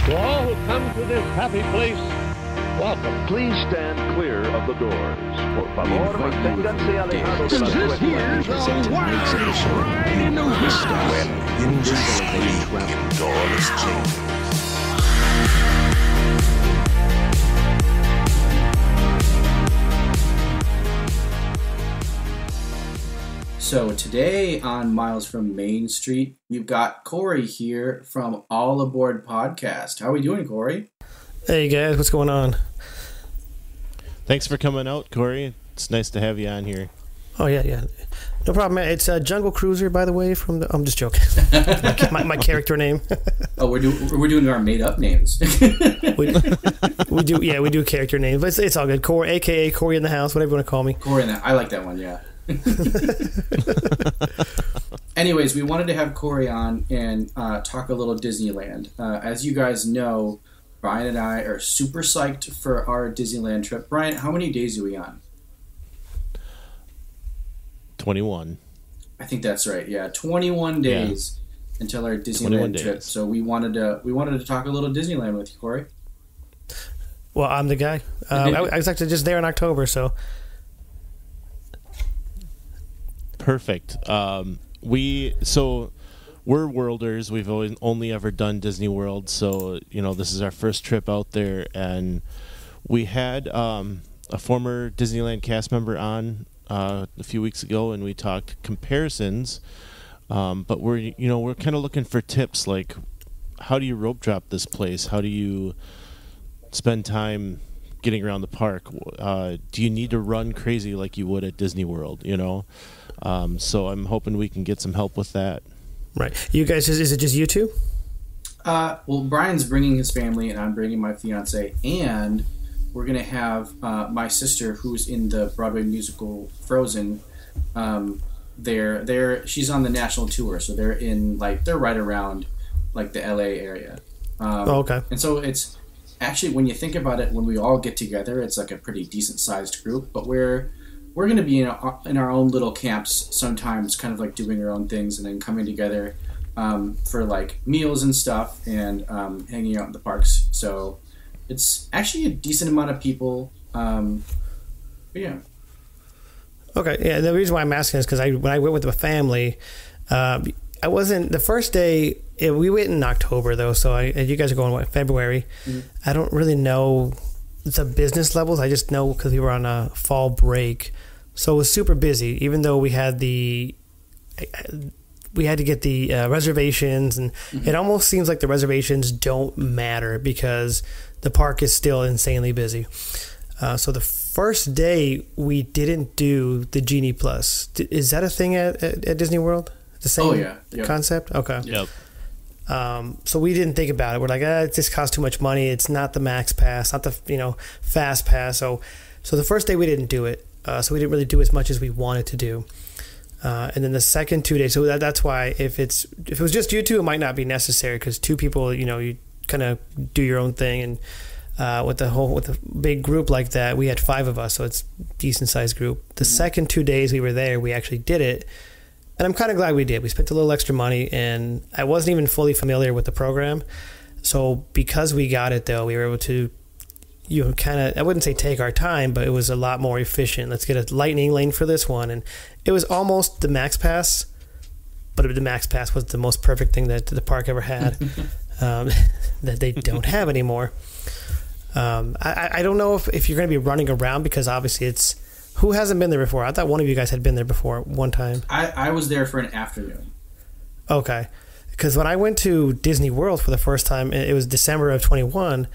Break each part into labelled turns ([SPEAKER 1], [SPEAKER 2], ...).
[SPEAKER 1] To all who come to this happy place, welcome.
[SPEAKER 2] Please stand clear of the doors. Por favor, manténganse alejados de las
[SPEAKER 1] This here's a wild ride in the whistle.
[SPEAKER 3] When invisibility indoors change.
[SPEAKER 4] So today on Miles from Main Street, you've got Cory here from AllAboard Podcast. How are we doing, Cory?
[SPEAKER 5] Hey guys, what's going on?
[SPEAKER 6] Thanks for coming out, Cory. It's nice to have you on here.
[SPEAKER 5] Oh yeah. No problem, man. It's Jungle Cruiser, by the way. I'm just joking. my character name.
[SPEAKER 4] Oh, we're doing our made up names.
[SPEAKER 5] we do character names, but it's all good. Cory, aka Cory in the house, whatever you want to call me.
[SPEAKER 4] Cory in the, I like that one. Yeah. Anyways, we wanted to have Cory on and talk a little Disneyland. As you guys know, Brian and I are super psyched for our Disneyland trip. Brian, how many days are we on?
[SPEAKER 6] 21.
[SPEAKER 4] I think that's right. Yeah, 21 days until our Disneyland trip. So we wanted to talk a little Disneyland with you, Cory.
[SPEAKER 5] Well, I'm the guy. I was actually just there in October, so.
[SPEAKER 6] Perfect. We're worlders. We've only ever done Disney World, so this is our first trip out there, and we had a former Disneyland cast member on a few weeks ago, and we talked comparisons. But we're kind of looking for tips, like how do you rope drop this place? How do you spend time getting around the park? Do you need to run crazy like you would at Disney World? So I'm hoping we can get some help with that.
[SPEAKER 5] Right. You guys, is it just you two?
[SPEAKER 4] Well, Brian's bringing his family, and I'm bringing my fiance, and we're going to have my sister, who's in the Broadway musical Frozen. She's on the national tour, so they're right around the LA area.
[SPEAKER 5] Okay.
[SPEAKER 4] And so it's actually, when you think about it, when we all get together, it's like a pretty decent sized group, but we're going to be in our own little camps sometimes, kind of like doing our own things and then coming together for meals and stuff and hanging out in the parks. So it's actually a decent amount of people. Yeah.
[SPEAKER 5] Okay. Yeah. The reason why I'm asking is because when I went with the family, I wasn't the first day. We went in October though, so you guys are going February. Mm-hmm. I don't really know the business levels. I just know because we were on a fall break. So it was super busy, even though we had to get the reservations, and it almost seems like the reservations don't matter because the park is still insanely busy. So the first day we didn't do the Genie Plus. Is that a thing at Disney World? The same concept? Okay.
[SPEAKER 6] Yep.
[SPEAKER 5] So we didn't think about it. We're like, it just costs too much money. It's not the Max Pass, not the Fast Pass. So the first day we didn't do it. So we didn't really do as much as we wanted to do. And then the second 2 days, so that's why if it was just you two, it might not be necessary because two people, you kind of do your own thing. And with a big group like that, we had 5 of us, so it's a decent sized group. The second 2 days we were there, we actually did it. And I'm kind of glad we did. We spent a little extra money, and I wasn't even fully familiar with the program. So because we got it, though, we were able to, I wouldn't say take our time, but it was a lot more efficient. Let's get a lightning lane for this one. And it was almost the Max Pass, but the Max Pass was the most perfect thing that the park ever had that they don't have anymore. I don't know if you're going to be running around because obviously it's... Who hasn't been there before? I thought one of you guys had been there before one time.
[SPEAKER 4] I was there for an afternoon.
[SPEAKER 5] Okay. Because when I went to Disney World for the first time, it was December of 21,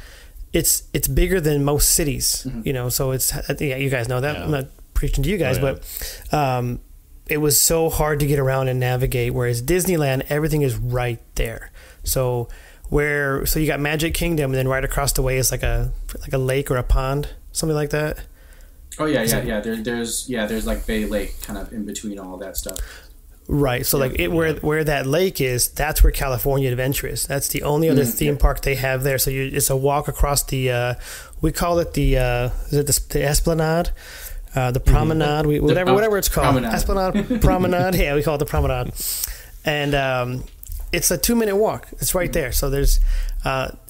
[SPEAKER 5] it's bigger than most cities, so it's, you guys know that. Yeah. I'm not preaching to you guys, but it was so hard to get around and navigate, whereas Disneyland, everything is right there. So you got Magic Kingdom, and then right across the way is like a lake or a pond, something like that.
[SPEAKER 4] Oh yeah. There's Bay Lake kind of in between all that stuff.
[SPEAKER 5] Right. So where that lake is, that's where California Adventure is. That's the only other theme park they have there. So it's a walk across the we call it the Esplanade, the Promenade, whatever it's called.
[SPEAKER 4] Promenade.
[SPEAKER 5] Esplanade Promenade. Yeah, we call it the Promenade. And it's a 2-minute walk. It's right there. So there's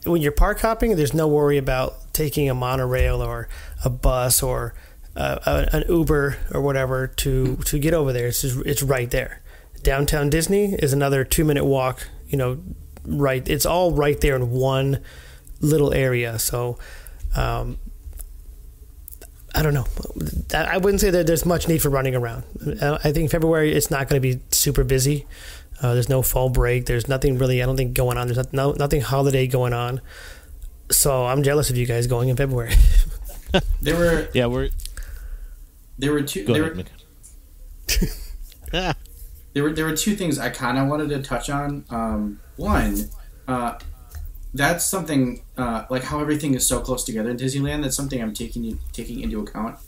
[SPEAKER 5] when you're park hopping, there's no worry about taking a monorail or a bus or an Uber or whatever to get over there. It's right there. Downtown Disney is another 2-minute walk. Right. It's all right there in one little area. So I don't know. I wouldn't say that there's much need for running around. I think February it's not going to be super busy. There's no fall break. There's nothing really, I don't think, going on. There's nothing holiday going on. So I'm jealous of you guys going in February.
[SPEAKER 4] There were two.
[SPEAKER 6] Go ahead, Mick.
[SPEAKER 4] There were two things I kind of wanted to touch on. One, that's something like how everything is so close together in Disneyland. That's something I'm taking into account.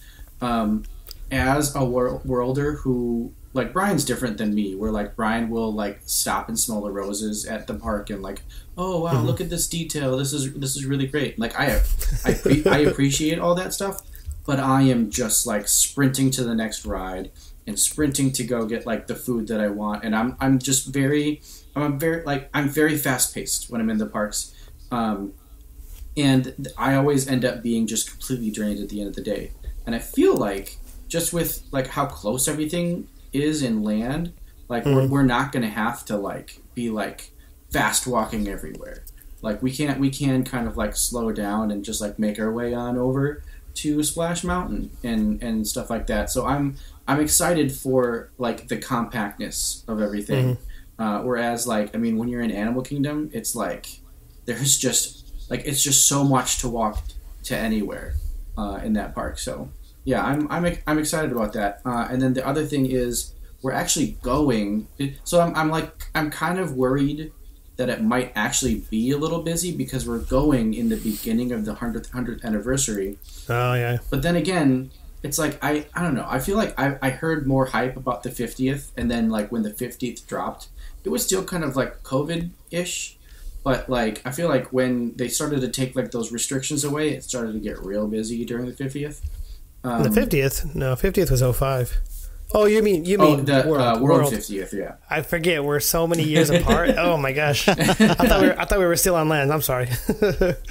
[SPEAKER 4] As a worlder who, like, Brian's different than me. Where, like, Brian will, like, stop and smell the roses at the park and, like, oh wow, look at this detail. This is really great. Like, I appreciate all that stuff, but I am just, like, sprinting to the next ride and sprinting to go get, like, the food that I want. And I'm very fast paced when I'm in the parks. And I always end up being just completely drained at the end of the day. And I feel like just with, like, how close everything is in land, like, we're not going to have to, like, be, like, fast walking everywhere. Like, we can kind of, like, slow down and just, like, make our way on over to Splash Mountain and stuff like that. So I'm excited for, like, the compactness of everything. Whereas, like, I mean, when you're in Animal Kingdom, it's like there's just, like, it's just so much to walk to anywhere in that park. So yeah, I'm excited about that. And then the other thing is we're actually going. So I'm kind of worried that it might actually be a little busy because we're going in the beginning of the 100th anniversary. Oh yeah. But then again, it's like I don't know. I feel like I heard more hype about the 50th, and then, like, when the 50th dropped, it was still kind of like COVID-ish. But, like, I feel like when they started to take, like, those restrictions away, it started to get real busy during the 50th.
[SPEAKER 5] The 50th? No, 50th was 05. Oh, you mean
[SPEAKER 4] the World 50th? Yeah.
[SPEAKER 5] I forget. We're so many years apart. Oh my gosh. I thought we were still on land. I'm sorry.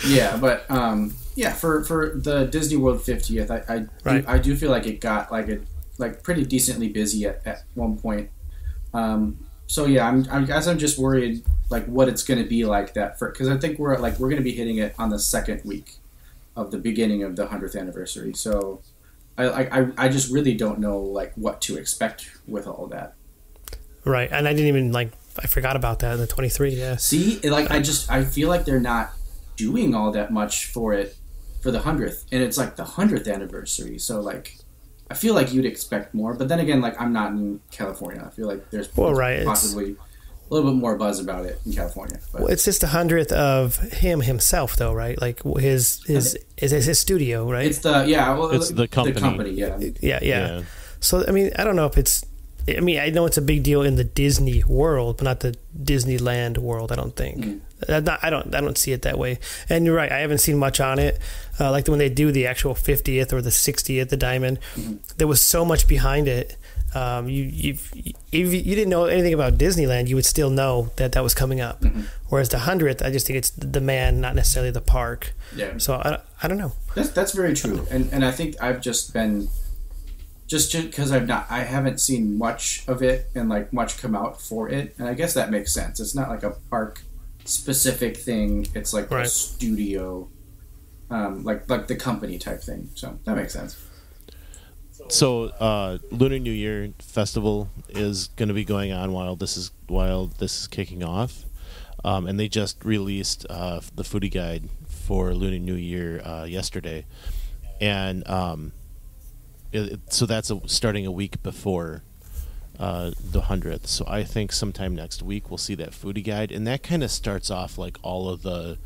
[SPEAKER 4] Yeah, but for the Disney World 50th, I do feel like it got like pretty decently busy at one point. So yeah, I guess I'm just worried, like, what it's going to be like that because I think we're going to be hitting it on the second week of the beginning of the 100th anniversary. So I just really don't know, like, what to expect with all that.
[SPEAKER 5] Right, and I didn't even, I forgot about that in the 23. Yeah.
[SPEAKER 4] See, like, I feel like they're not doing all that much for it for the 100th, and it's like the 100th anniversary. So, like, I feel like you'd expect more, but then again, like, I'm not in California. I feel like there's possibly a little bit more buzz about it in California. But.
[SPEAKER 5] Well, it's just the 100th of himself, though, right? Like, his studio, right?
[SPEAKER 4] It's the
[SPEAKER 6] company.
[SPEAKER 4] The company, yeah.
[SPEAKER 5] Yeah. So, I mean, I don't know if it's. I mean, I know it's a big deal in the Disney world, but not the Disneyland world. I don't think. I don't see it that way. And you're right. I haven't seen much on it. Like when they do the actual 50th or the 60th, the Diamond, there was so much behind it. If you didn't know anything about Disneyland, you would still know that was coming up. Whereas the 100th, I just think it's the demand, not necessarily the park.
[SPEAKER 4] Yeah.
[SPEAKER 5] So I don't know.
[SPEAKER 4] That's very true. And I think I've just been. Just because I haven't seen much of it and, like, much come out for it, and I guess that makes sense. It's not like a park specific thing. It's like a studio, like the company type thing. So that makes sense.
[SPEAKER 6] So Lunar New Year Festival is going to be going on while this is kicking off, and they just released the foodie guide for Lunar New Year yesterday, and. So that's starting a week before the 100th. So I think sometime next week we'll see that foodie guide, and that kind of starts off like all of the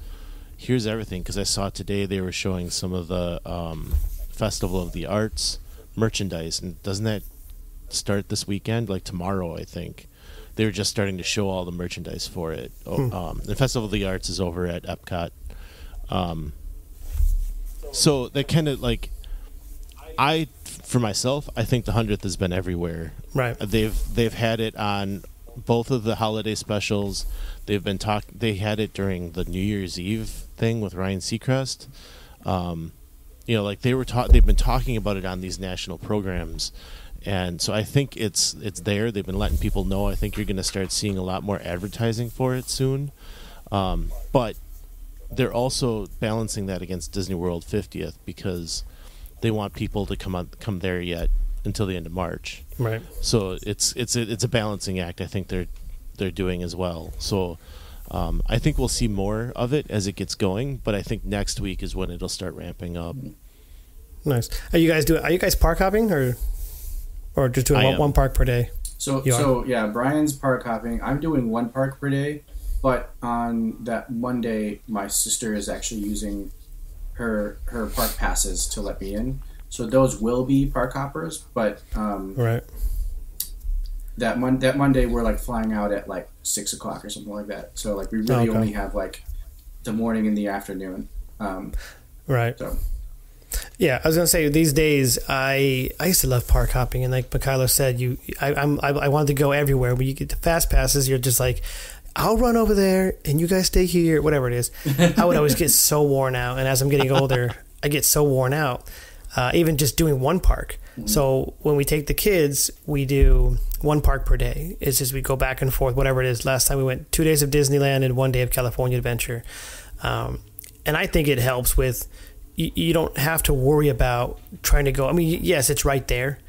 [SPEAKER 6] here's everything. Because I saw today they were showing some of the Festival of the Arts merchandise, and doesn't that start this weekend? Like tomorrow, I think they were just starting to show all the merchandise for it. The Festival of the Arts is over at Epcot. So that kind of like. For myself, I think the 100th has been everywhere.
[SPEAKER 5] Right.
[SPEAKER 6] They've had it on both of the holiday specials, they've been they had it during the New Year's Eve thing with Ryan Seacrest. Like they've been talking about it on these national programs. And so I think it's there. They've been letting people know. I think you're going to start seeing a lot more advertising for it soon. But they're also balancing that against Disney World 50th because they want people to come there yet until the end of March.
[SPEAKER 5] Right.
[SPEAKER 6] So it's a balancing act. I think they're doing as well. So I think we'll see more of it as it gets going. But I think next week is when it'll start ramping up.
[SPEAKER 5] Nice. Are you guys park hopping or just doing one park per day?
[SPEAKER 4] So yeah, Brian's park hopping. I'm doing one park per day, but on that Monday, my sister is actually using her park passes to let me in. So those will be park hoppers, but
[SPEAKER 5] right.
[SPEAKER 4] That Monday we're like flying out at like 6 o'clock or something like that. So like we really only have like the morning and the afternoon.
[SPEAKER 5] Right.
[SPEAKER 4] So.
[SPEAKER 5] Yeah, I was gonna say these days I used to love park hopping, and like Kyler said, I wanted to go everywhere. When you get the fast passes, you're just like, I'll run over there and you guys stay here, whatever it is. I would always get so worn out, and as I'm getting older, I get so worn out. Even just doing one park. Mm-hmm. So when we take the kids, we do one park per day. It's just we go back and forth, whatever it is. Last time we went 2 days of Disneyland and 1 day of California Adventure, and I think it helps with. You don't have to worry about trying to go. I mean, yes, it's right there,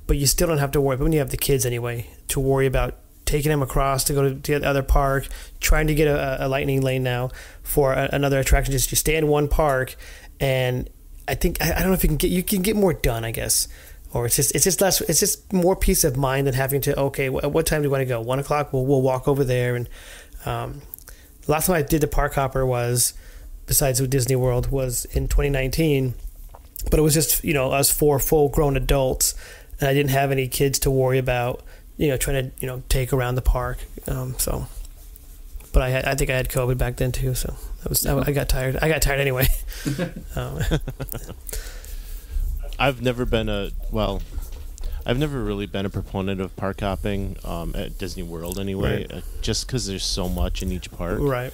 [SPEAKER 5] but you still don't have to worry. But when you have the kids anyway, to worry about taking them across to go to the other park, trying to get a lightning lane now for another attraction. Just you stay in one park, and I think I don't know if you can get more done, I guess, or it's just less. It's just more peace of mind than having to what time do you want to go? 1 o'clock. We'll walk over there. And last time I did the park hopper was. Besides with Disney World was in 2019, but it was just us 4 full-grown adults, and I didn't have any kids to worry about trying to take around the park. But I think I had COVID back then too, so I got tired. I got tired anyway.
[SPEAKER 6] I've never really been a proponent of park hopping at Disney World anyway, right. Just because there's so much in each park,
[SPEAKER 5] right?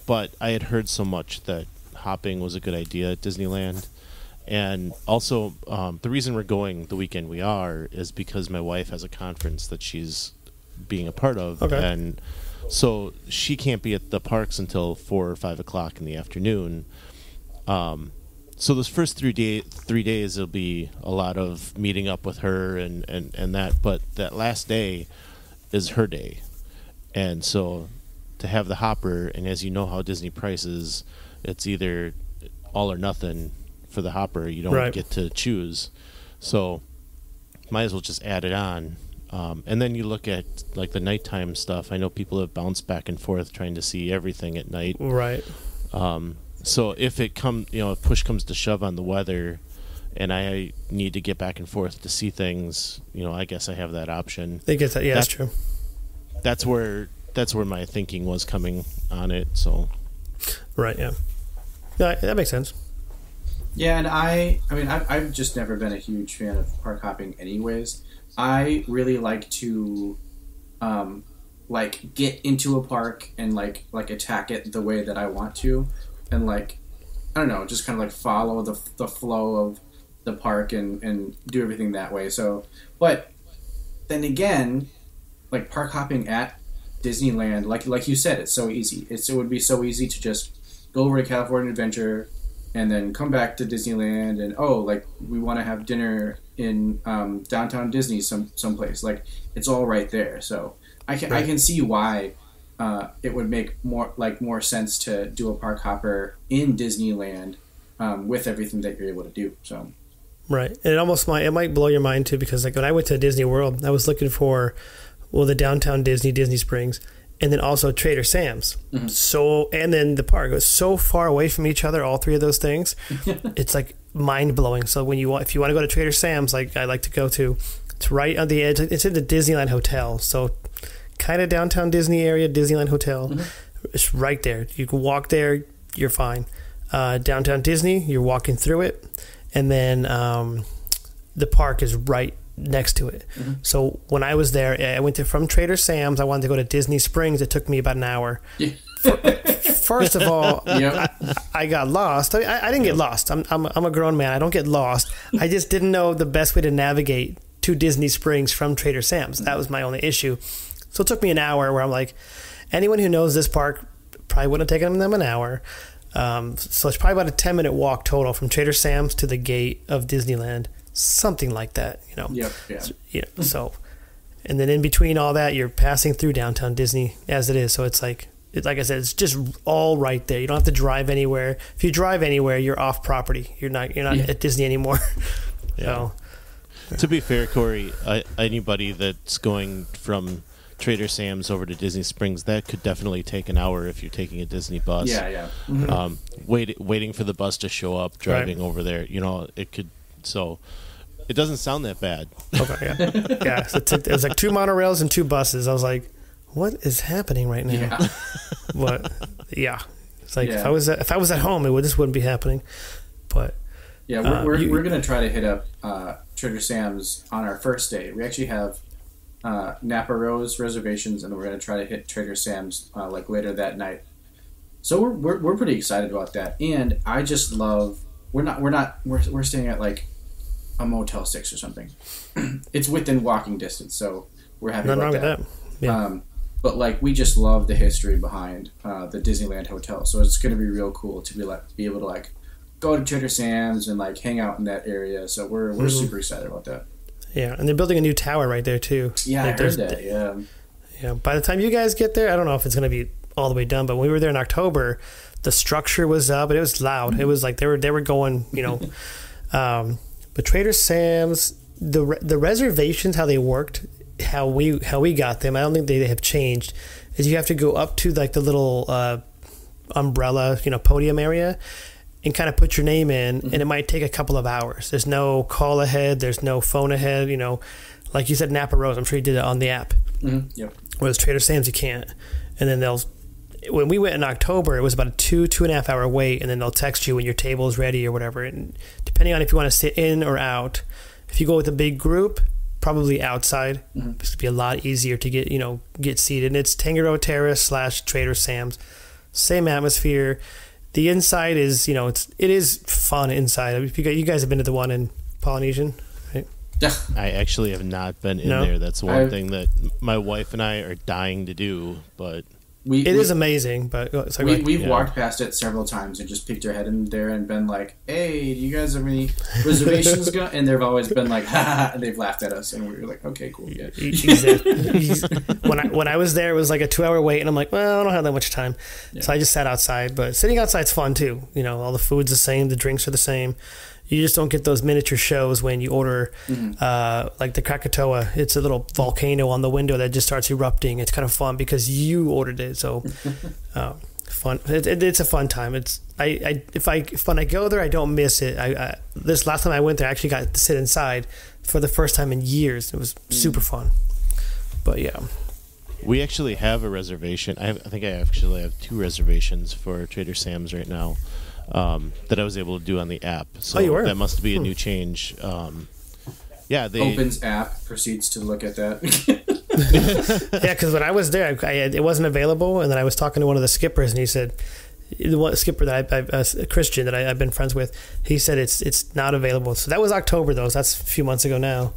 [SPEAKER 6] But I had heard so much that hopping was a good idea at Disneyland. And also, the reason we're going the weekend we are is because my wife has a conference that she's being a part of.
[SPEAKER 5] Okay.
[SPEAKER 6] And so she can't be at the parks until 4 or 5 o'clock in the afternoon. So those first 3 days, it'll be a lot of meeting up with her and that. But that last day is her day. And so... to have the hopper, and as you know how Disney prices, it's either all or nothing for the hopper. You don't get to choose. So might as well just add it on. And then you look at like the nighttime stuff. I know people have bounced back and forth trying to see everything at night.
[SPEAKER 5] Right.
[SPEAKER 6] So if if push comes to shove on the weather and I need to get back and forth to see things, I guess I have that option.
[SPEAKER 5] I guess that's true.
[SPEAKER 6] That's where my thinking was coming on it. So,
[SPEAKER 5] right, yeah, that makes sense.
[SPEAKER 4] Yeah, and I've just never been a huge fan of park hopping, anyways. I really like to, get into a park and like attack it the way that I want to, and I don't know, just kind of follow the flow of the park and do everything that way. So, but then again, park hopping at Disneyland, like you said, it's so easy. It would be so easy to just go over to California Adventure and then come back to Disneyland and we want to have dinner in downtown Disney someplace. It's all right there. So I can see why it would make more sense to do a park hopper in Disneyland with everything that you're able to do. So
[SPEAKER 5] right, and it might blow your mind too, because when I went to Disney World, I was looking for. Well, the downtown Disney Springs, and then also Trader Sam's. Mm-hmm. So, and then the park was so far away from each other. All three of those things, it's mind blowing. So if you want to go to Trader Sam's, I like to go to, it's right on the edge. It's in the Disneyland Hotel, so kind of downtown Disney area, Disneyland Hotel. Mm-hmm. It's right there. You can walk there, you're fine. Downtown Disney, you're walking through it, and then the park is right next to it. So when I was there, I went from Trader Sam's. I wanted to go to Disney Springs. It took me about an hour.
[SPEAKER 4] Yeah.
[SPEAKER 5] First of all,
[SPEAKER 4] Yep.
[SPEAKER 5] I got lost. I didn't get lost. I'm a grown man. I don't get lost. I just didn't know the best way to navigate to Disney Springs from Trader Sam's. That was my only issue. So it took me an hour where I'm like, anyone who knows this park probably wouldn't have taken them an hour. So it's probably about a 10-minute walk total from Trader Sam's to the gate of Disneyland. Something like that, you know.
[SPEAKER 4] Yep. Yeah.
[SPEAKER 5] So, and then in between all that, you're passing through downtown Disney as it is. So it's like I said, it's just all right there. You don't have to drive anywhere. If you drive anywhere, you're off property. You're not at Disney anymore.
[SPEAKER 6] Yeah. So, to be fair, Cory, anybody that's going from Trader Sam's over to Disney Springs, that could definitely take an hour if you're taking a Disney bus.
[SPEAKER 4] Yeah.
[SPEAKER 6] Waiting for the bus to show up, driving over there, it could. So it doesn't sound that bad.
[SPEAKER 5] Okay, yeah. So it was like 2 monorails and 2 buses. I was like, what is happening right now?
[SPEAKER 4] Yeah.
[SPEAKER 5] But yeah, it's like if I was at home, this wouldn't be happening. But
[SPEAKER 4] yeah, we're gonna try to hit up Trader Sam's on our first day. We actually have Napa Rose reservations, and we're gonna try to hit Trader Sam's like later that night. So we're pretty excited about that, and I just love. We're staying at like a Motel 6 or something. It's within walking distance, so we're happy about that. Yeah. But like we just love the history behind the Disneyland Hotel, so it's going to be real cool to be able to like go to Trader Sam's and like hang out in that area. So we're super excited about that.
[SPEAKER 5] Yeah, and they're building a new tower right there too.
[SPEAKER 4] Yeah, like, I heard that. Yeah.
[SPEAKER 5] Yeah. By the time you guys get there, I don't know if it's going to be all the way done, but when we were there in October, the structure was up, and it was loud. It was like they were going, but Trader Sam's, the reservations, how they worked, how we got them, I don't think they have changed. Is you have to go up to like the little umbrella, podium area, and kind of put your name in, and it might take a couple of hours. There's no call ahead, there's no phone ahead. Like you said, Napa Rose. I'm sure you did it on the app.
[SPEAKER 4] Yep.
[SPEAKER 5] Whereas Trader Sam's, you can't, and then when we went in October, it was about a 2.5 hour wait, and then they'll text you when your table is ready or whatever. And depending on if you want to sit in or out, if you go with a big group, probably outside. It's gonna be a lot easier to get seated. And it's Tangaroa Terrace / Trader Sam's, same atmosphere. The inside is it is fun inside. If you guys have been to the one in Polynesian, right?
[SPEAKER 6] I actually have not been in there. That's one thing that my wife and I are dying to do, but.
[SPEAKER 5] It is amazing, but
[SPEAKER 4] we've walked past it several times and just peeked our head in there and been like, "Hey, do you guys have any reservations?" And they've always been like, "Ha ha ha," and they've laughed at us, and we were like, "Okay, cool, yeah."
[SPEAKER 5] When I was there, it was like a 2-hour wait, and I'm like, "Well, I don't have that much time," so I just sat outside. But sitting outside's fun too. All the food's the same, the drinks are the same. You just don't get those miniature shows when you order, like the Krakatoa. It's a little volcano on the window that just starts erupting. It's kind of fun because you ordered it. So, fun. It's a fun time. When I go there, I don't miss it. This last time I went there, I actually got to sit inside for the first time in years. It was super fun. But yeah.
[SPEAKER 6] We actually have a reservation. I think I actually have 2 reservations for Trader Sam's right now. That I was able to do on the app. So
[SPEAKER 5] you were?
[SPEAKER 6] That must be a new change.
[SPEAKER 4] Opens app, proceeds to look at that.
[SPEAKER 5] Yeah, because when I was there, it wasn't available, and then I was talking to one of the skippers, and he said, the one skipper that a Christian that I've been friends with, he said it's not available. So that was October though. So that's a few months ago now.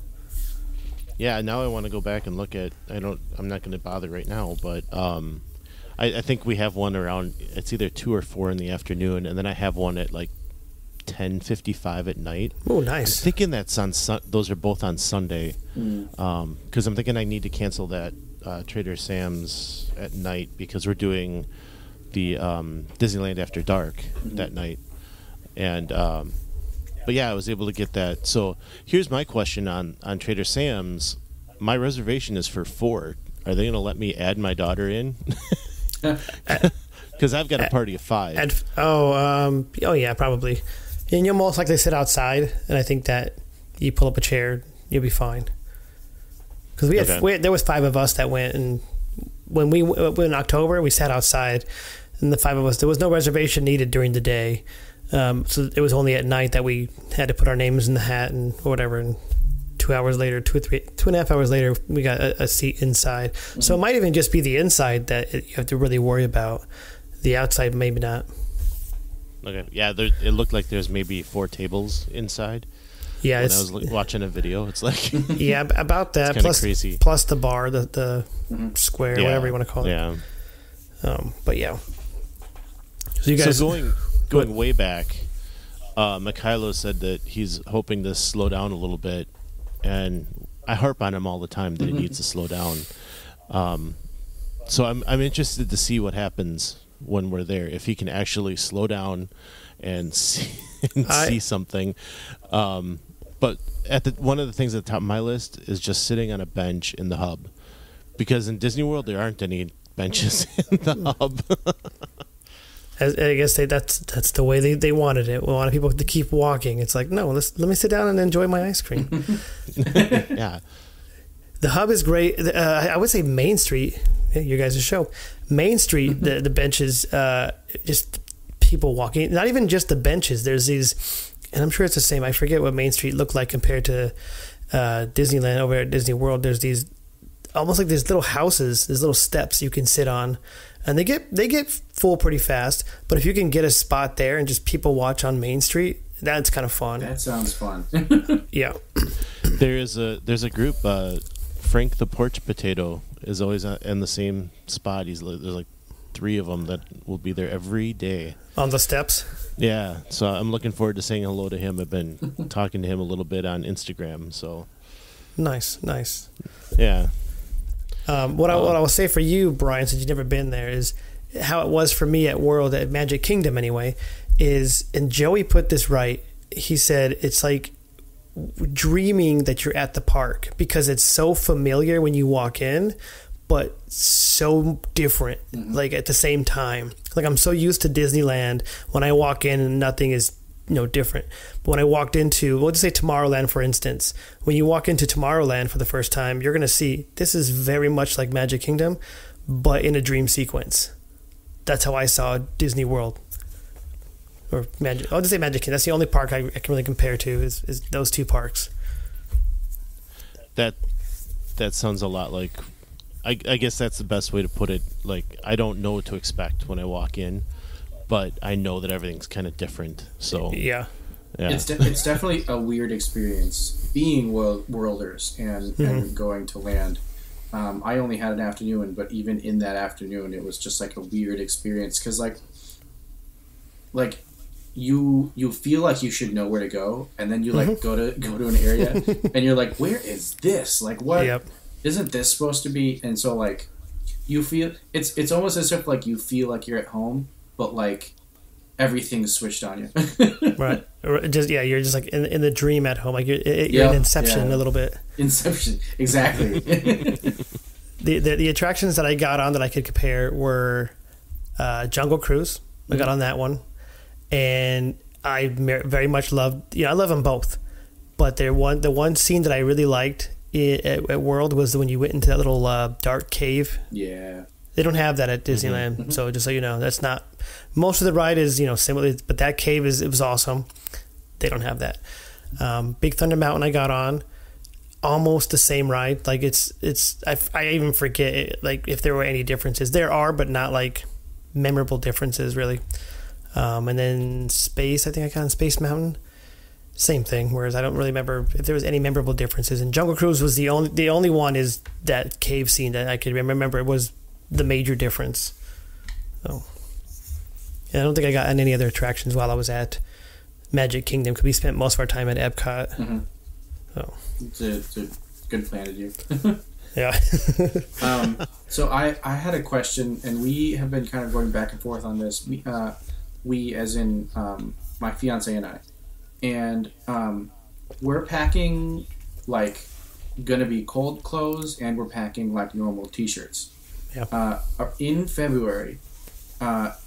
[SPEAKER 6] Yeah, now I want to go back and look at. I'm not going to bother right now, but I think we have one around. It's either 2 or 4 in the afternoon, and then I have one at like 10:55 at night.
[SPEAKER 5] Oh, nice.
[SPEAKER 6] I'm thinking that's on. Those are both on Sunday, because I'm thinking I need to cancel that Trader Sam's at night because we're doing the Disneyland After Dark that night, and but yeah, I was able to get that. So here's my question on Trader Sam's. My reservation is for 4. Are they going to let me add my daughter in? Because I've got a party of 5.
[SPEAKER 5] Oh yeah, probably. And you'll most likely sit outside, and I think that you pull up a chair, you'll be fine. Because there was 5 of us that went, and when we went in October, we sat outside, and the 5 of us, there was no reservation needed during the day, so it was only at night that we had to put our names in the hat and whatever, and 2 hours later, 2.5 hours later, we got a seat inside. Mm-hmm. So it might even just be the inside that you have to really worry about. The outside, maybe not.
[SPEAKER 6] Okay. Yeah, it looked like there's maybe 4 tables inside.
[SPEAKER 5] Yeah,
[SPEAKER 6] when I was watching a video, it's like
[SPEAKER 5] yeah, about that. Plus, crazy. Plus the bar, the square, whatever you want to call it.
[SPEAKER 6] Yeah.
[SPEAKER 5] But yeah. So you guys
[SPEAKER 6] going way back. Mikhailo said that he's hoping to slow down a little bit, and I harp on him all the time that he needs to slow down. So I'm interested to see what happens when we're there, if he can actually slow down and see something. But one of the things at the top of my list is just sitting on a bench in the hub, because in Disney World there aren't any benches in the hub.
[SPEAKER 5] I guess that's the way they wanted it. We wanted people to keep walking. It's like, no, let me sit down and enjoy my ice cream.
[SPEAKER 6] Yeah.
[SPEAKER 5] The hub is great. I would say Main Street, you guys' show. Main Street, the benches, just people walking. Not even just the benches. There's these, and I'm sure it's the same. I forget what Main Street looked like compared to Disneyland over at Disney World. There's these, almost like these little houses, these little steps you can sit on. And they get full pretty fast, but if you can get a spot there and just people watch on Main Street, that's kind of fun.
[SPEAKER 4] That sounds fun.
[SPEAKER 5] Yeah.
[SPEAKER 6] There's a group. Frank the Porch Potato is always in the same spot. There's like 3 of them that will be there every day
[SPEAKER 5] on the steps.
[SPEAKER 6] Yeah, so I'm looking forward to saying hello to him. I've been talking to him a little bit on Instagram. So
[SPEAKER 5] nice.
[SPEAKER 6] Yeah.
[SPEAKER 5] What I will say for you, Brian, since you've never been there, is how it was for me at World, at Magic Kingdom anyway, and Joey put this right. He said it's like dreaming that you're at the park, because it's so familiar when you walk in, but so different, like at the same time. Like I'm so used to Disneyland when I walk in and nothing is different. But when I walked into, let's say Tomorrowland, for instance, when you walk into Tomorrowland for the first time, you're going to see this is very much like Magic Kingdom, but in a dream sequence. That's how I saw Disney World. Or Magic. I'll just say Magic Kingdom. That's the only park I can really compare to is those 2 parks.
[SPEAKER 6] That sounds a lot like, I guess that's the best way to put it. Like, I don't know what to expect when I walk in, but I know that everything's kind of different. So
[SPEAKER 5] yeah.
[SPEAKER 4] It's definitely a weird experience being worlders and going to land. I only had an afternoon, but even in that afternoon, it was just like a weird experience, because like you feel like you should know where to go, and then you like go to an area, and you're like, where is this? Like, what?
[SPEAKER 5] Yep. Isn't
[SPEAKER 4] this supposed to be? And so like you feel it's almost as if like you feel like you're at home, but like everything's switched on you.
[SPEAKER 5] Right. You're just like in the dream at home. Like you're in Inception a little bit.
[SPEAKER 4] Inception, exactly.
[SPEAKER 5] The attractions that I got on that I could compare were Jungle Cruise. I got on that one, and I very much loved. I love them both, but the one scene that I really liked at World was when you went into that little dark cave.
[SPEAKER 4] Yeah.
[SPEAKER 5] They don't have that at Disneyland, so just so you know, that's not. Most of the ride is similar, but that cave it was awesome. They don't have that. Big Thunder Mountain I got on, almost the same ride. Like I even forget like if there were any differences. There are, but not like memorable differences really. And then Space, I think I got on Space Mountain. Same thing. Whereas I don't really remember if there was any memorable differences. And Jungle Cruise was the only one is that cave scene that I could remember. It was the major difference. So, yeah, I don't think I got on any other attractions while I was at Magic Kingdom, because we spent most of our time at Epcot.
[SPEAKER 4] Mm-hmm.
[SPEAKER 5] So
[SPEAKER 4] it's a good plan to do.
[SPEAKER 5] Yeah.
[SPEAKER 4] So I had a question, and we have been kind of going back and forth on this. We as in my fiance and I, and we're packing like gonna be cold clothes, and we're packing like normal t-shirts.
[SPEAKER 5] Yeah.
[SPEAKER 4] In February,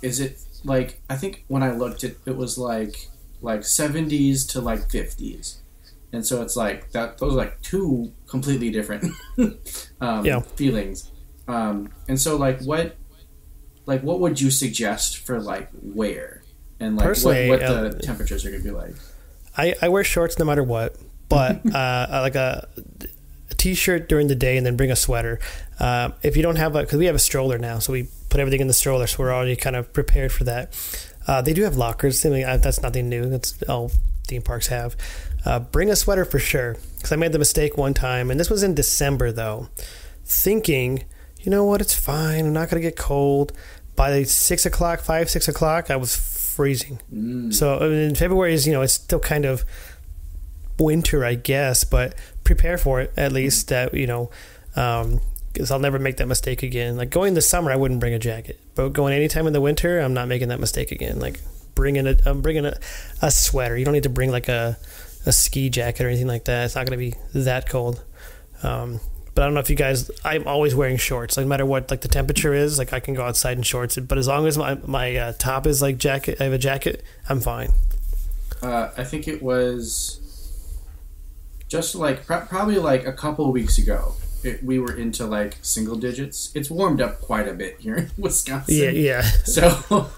[SPEAKER 4] is it like, I think when I looked it was like 70s to like 50s, and so it's like that. Those are like 2 completely different feelings. And so like what would you suggest for like wear, and like
[SPEAKER 5] personally,
[SPEAKER 4] what the temperatures are gonna be like?
[SPEAKER 5] I wear shorts no matter what, but like a t-shirt during the day and then bring a sweater. If you don't have because we have a stroller now, so we put everything in the stroller, so we're already kind of prepared for that. They do have lockers. I mean, that's nothing new. That's all theme parks have. Bring a sweater for sure, because I made the mistake one time, and this was in December though, thinking, you know what, it's fine, I'm not going to get cold. By 6 o'clock, I was freezing. So I mean, in February is, it's still kind of winter, I guess, but prepare for it at least, that, because I'll never make that mistake again. Like going this summer, I wouldn't bring a jacket, but going anytime in the winter, I'm not making that mistake again. Like I'm bringing a sweater. You don't need to bring like a ski jacket or anything like that. It's not going to be that cold. But I don't know if you guys, I'm always wearing shorts. Like no matter what, like the temperature is, like I can go outside in shorts. But as long as my top is like jacket, I have a jacket, I'm fine.
[SPEAKER 4] I think it was just like probably like a couple of weeks ago. We were into like single digits. It's warmed up quite a bit here in Wisconsin.
[SPEAKER 5] Yeah.
[SPEAKER 4] So,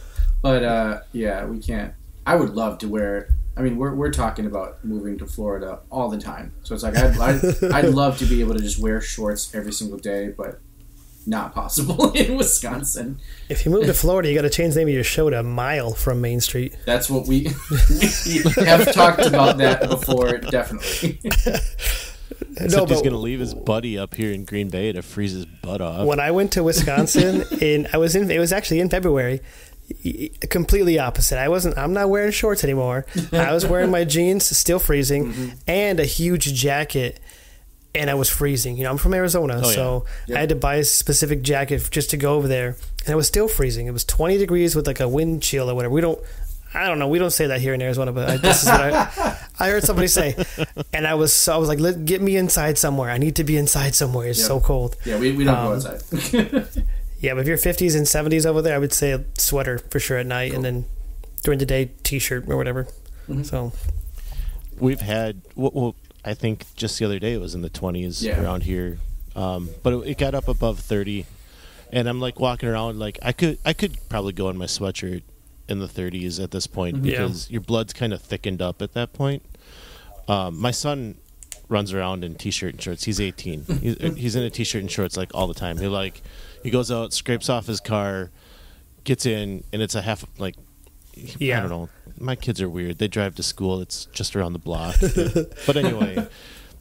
[SPEAKER 4] but yeah, we can't. I would love to wear. I mean, we're talking about moving to Florida all the time. So it's like I'd love to be able to just wear shorts every single day, but not possible in Wisconsin.
[SPEAKER 5] If you move to Florida, you got to change the name of your show to Mile from Main Street.
[SPEAKER 4] That's what we have talked about that before, definitely.
[SPEAKER 6] Except he's going to leave his buddy up here in Green Bay to freeze his butt off.
[SPEAKER 5] When I went to Wisconsin, it was actually in February. Completely opposite. I'm not wearing shorts anymore. I was wearing my jeans, still freezing, and a huge jacket, and I was freezing. I'm from Arizona, so I had to buy a specific jacket just to go over there, and I was still freezing. It was 20 degrees with like a wind chill or whatever. I don't know. We don't say that here in Arizona, but this is what I heard somebody say, and I was like, get me inside somewhere. I need to be inside somewhere. It's so cold.
[SPEAKER 4] Yeah, we don't go outside.
[SPEAKER 5] Yeah, but if you're 50s and 70s over there, I would say a sweater for sure at night, and then during the day, t-shirt or whatever. So
[SPEAKER 6] we've had, well, I think just the other day it was in the 20s around here, but it got up above 30, and I'm like walking around like I could probably go in my sweatshirt in the 30s at this point because your blood's kind of thickened up at that point. My son runs around in t-shirt and shorts. He's 18. He's in a t-shirt and shorts like all the time. He goes out, scrapes off his car, gets in, and it's a half, like, I don't know. My kids are weird. They drive to school. It's just around the block. But anyway,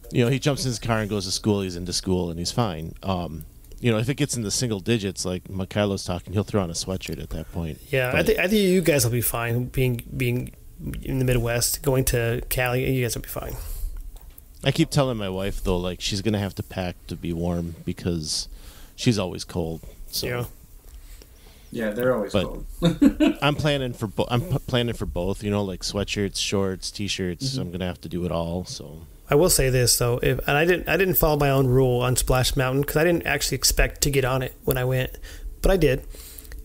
[SPEAKER 6] he jumps in his car and goes to school. He's into school, and he's fine. If it gets in the single digits, like Mikhailo's talking, he'll throw on a sweatshirt at that point.
[SPEAKER 5] Yeah, I think you guys will be fine being in the Midwest, going to Cali. You guys will be fine.
[SPEAKER 6] I keep telling my wife, though, like, she's going to have to pack to be warm because she's always cold. So
[SPEAKER 4] yeah, they're always cold.
[SPEAKER 6] I'm planning for both. Like sweatshirts, shorts, t-shirts. I'm gonna have to do it all. So
[SPEAKER 5] I will say this though, I didn't follow my own rule on Splash Mountain because I didn't actually expect to get on it when I went, but I did.